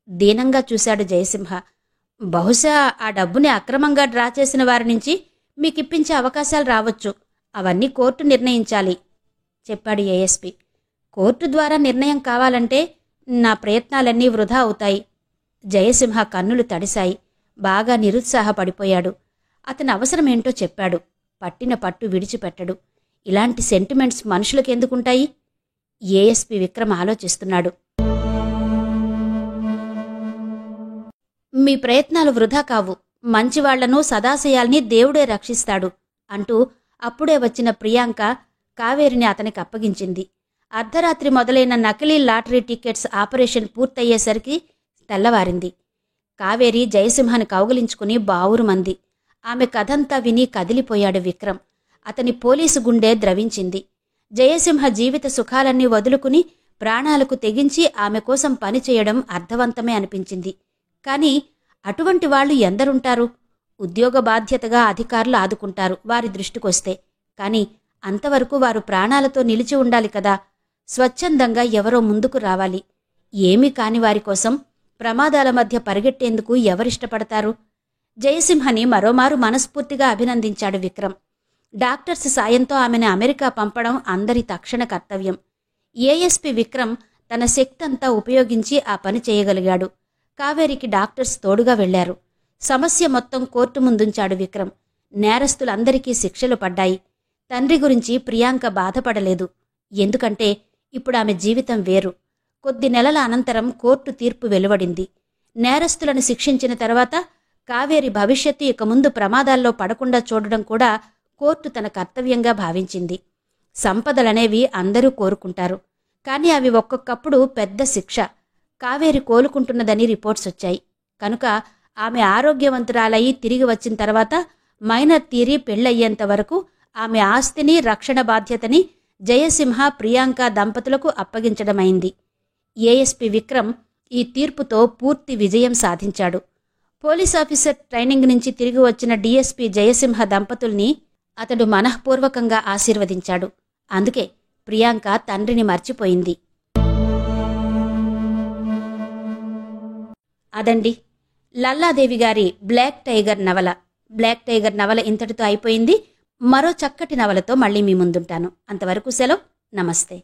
దీనంగా చూశాడు జయసింహ. బహుశా ఆ డబ్బుని అక్రమంగా డ్రా చేసిన వారి నుంచి మీకిప్పించే అవకాశాలు రావచ్చు. అవన్నీ కోర్టు నిర్ణయించాలి, చెప్పాడు ఏఎస్పీ. కోర్టు ద్వారా నిర్ణయం కావాలంటే నా ప్రయత్నాలన్నీ వృధా అవుతాయి. జయసింహ కన్నులు తడిశాయి. బాగా నిరుత్సాహపడిపోయాడు. అతని అవసరమేంటో చెప్పాడు. పట్టిన పట్టు విడిచిపెట్టడు. ఇలాంటి సెంటిమెంట్స్ మనుషులకెందుకుంటాయి? ఏఎస్పీ విక్రమ్ ఆలోచిస్తున్నాడు. మీ ప్రయత్నాలు వృధా కావు. మంచివాళ్లను, సదాశయాల్ని దేవుడే రక్షిస్తాడు అంటూ అప్పుడే వచ్చిన ప్రియాంక కావేరిని అతనికి అప్పగించింది. అర్ధరాత్రి మొదలైన నకిలీ లాటరీ టికెట్స్ ఆపరేషన్ పూర్తయ్యేసరికి తెల్లవారింది. కావేరి జయసింహని కౌగిలించుకుని బావురుమంది. ఆమె కథంతా విని కదిలిపోయాడు విక్రమ్. అతని పోలీసు గుండె ద్రవించింది. జయసింహ జీవిత సుఖాలన్నీ వదులుకుని ప్రాణాలకు తెగించి ఆమె కోసం పనిచేయడం అర్థవంతమే అనిపించింది. కాని అటువంటి వాళ్లు ఎందరుంటారు? ఉద్యోగ బాధ్యతగా అధికారులు ఆదుకుంటారు వారి దృష్టికొస్తే. కాని అంతవరకు వారు ప్రాణాలతో నిలిచి ఉండాలి కదా. స్వచ్ఛందంగా ఎవరో ముందుకు రావాలి. ఏమీ కాని వారి కోసం ప్రమాదాల మధ్య పరిగెట్టేందుకు ఎవరిష్టపడతారు? జయసింహని మరోమారు మనస్ఫూర్తిగా అభినందించాడు విక్రమ్. డాక్టర్స్ సాయంతో ఆమెను అమెరికా పంపడం అందరి తక్షణ కర్తవ్యం. ఏఎస్పీ విక్రమ్ తన శక్తంతా ఉపయోగించి ఆ పని చేయగలిగాడు. కావేరికి డాక్టర్స్ తోడుగా వెళ్లారు. సమస్య మొత్తం కోర్టు ముందుంచాడు విక్రమ్. నేరస్తులందరికీ శిక్షలు పడ్డాయి. తండ్రి గురించి ప్రియాంక బాధపడలేదు. ఎందుకంటే ఇప్పుడు ఆమె జీవితం వేరు. కొద్ది నెలల అనంతరం కోర్టు తీర్పు వెలువడింది. నేరస్తులను శిక్షించిన తర్వాత కావేరి భవిష్యత్తు ఇక ముందు ప్రమాదాల్లో పడకుండా చూడడం కూడా కోర్టు తన కర్తవ్యంగా భావించింది. సంపదలనేవి అందరూ కోరుకుంటారు, కానీ అవి ఒక్కొక్కప్పుడు పెద్ద శిక్ష. కావేరి కోలుకుంటున్నదని రిపోర్ట్స్ వచ్చాయి. కనుక ఆమె ఆరోగ్యవంతురాలయ్యి తిరిగి వచ్చిన తర్వాత మైనర్ తీరి పెళ్లయ్యేంత వరకు ఆమె ఆస్తిని, రక్షణ బాధ్యతని జయసింహ, ప్రియాంక దంపతులకు అప్పగించడమైంది. ఏఎస్పీ విక్రమ్ ఈ తీర్పుతో పూర్తి విజయం సాధించాడు. పోలీస్ ఆఫీసర్ ట్రైనింగ్ నుంచి తిరిగి వచ్చిన డీఎస్పీ జయసింహ దంపతుల్ని అతడు మనఃపూర్వకంగా ఆశీర్వదించాడు. అందుకే ప్రియాంక తండ్రిని మర్చిపోయింది. అదండి లల్లాదేవి గారి బ్లాక్ టైగర్ నవల. బ్లాక్ టైగర్ నవల ఇంతటితో అయిపోయింది. మరో చక్కటి నవలతో మళ్ళీ మీ ముందుంటాను. అంతవరకు సెలవు. నమస్తే.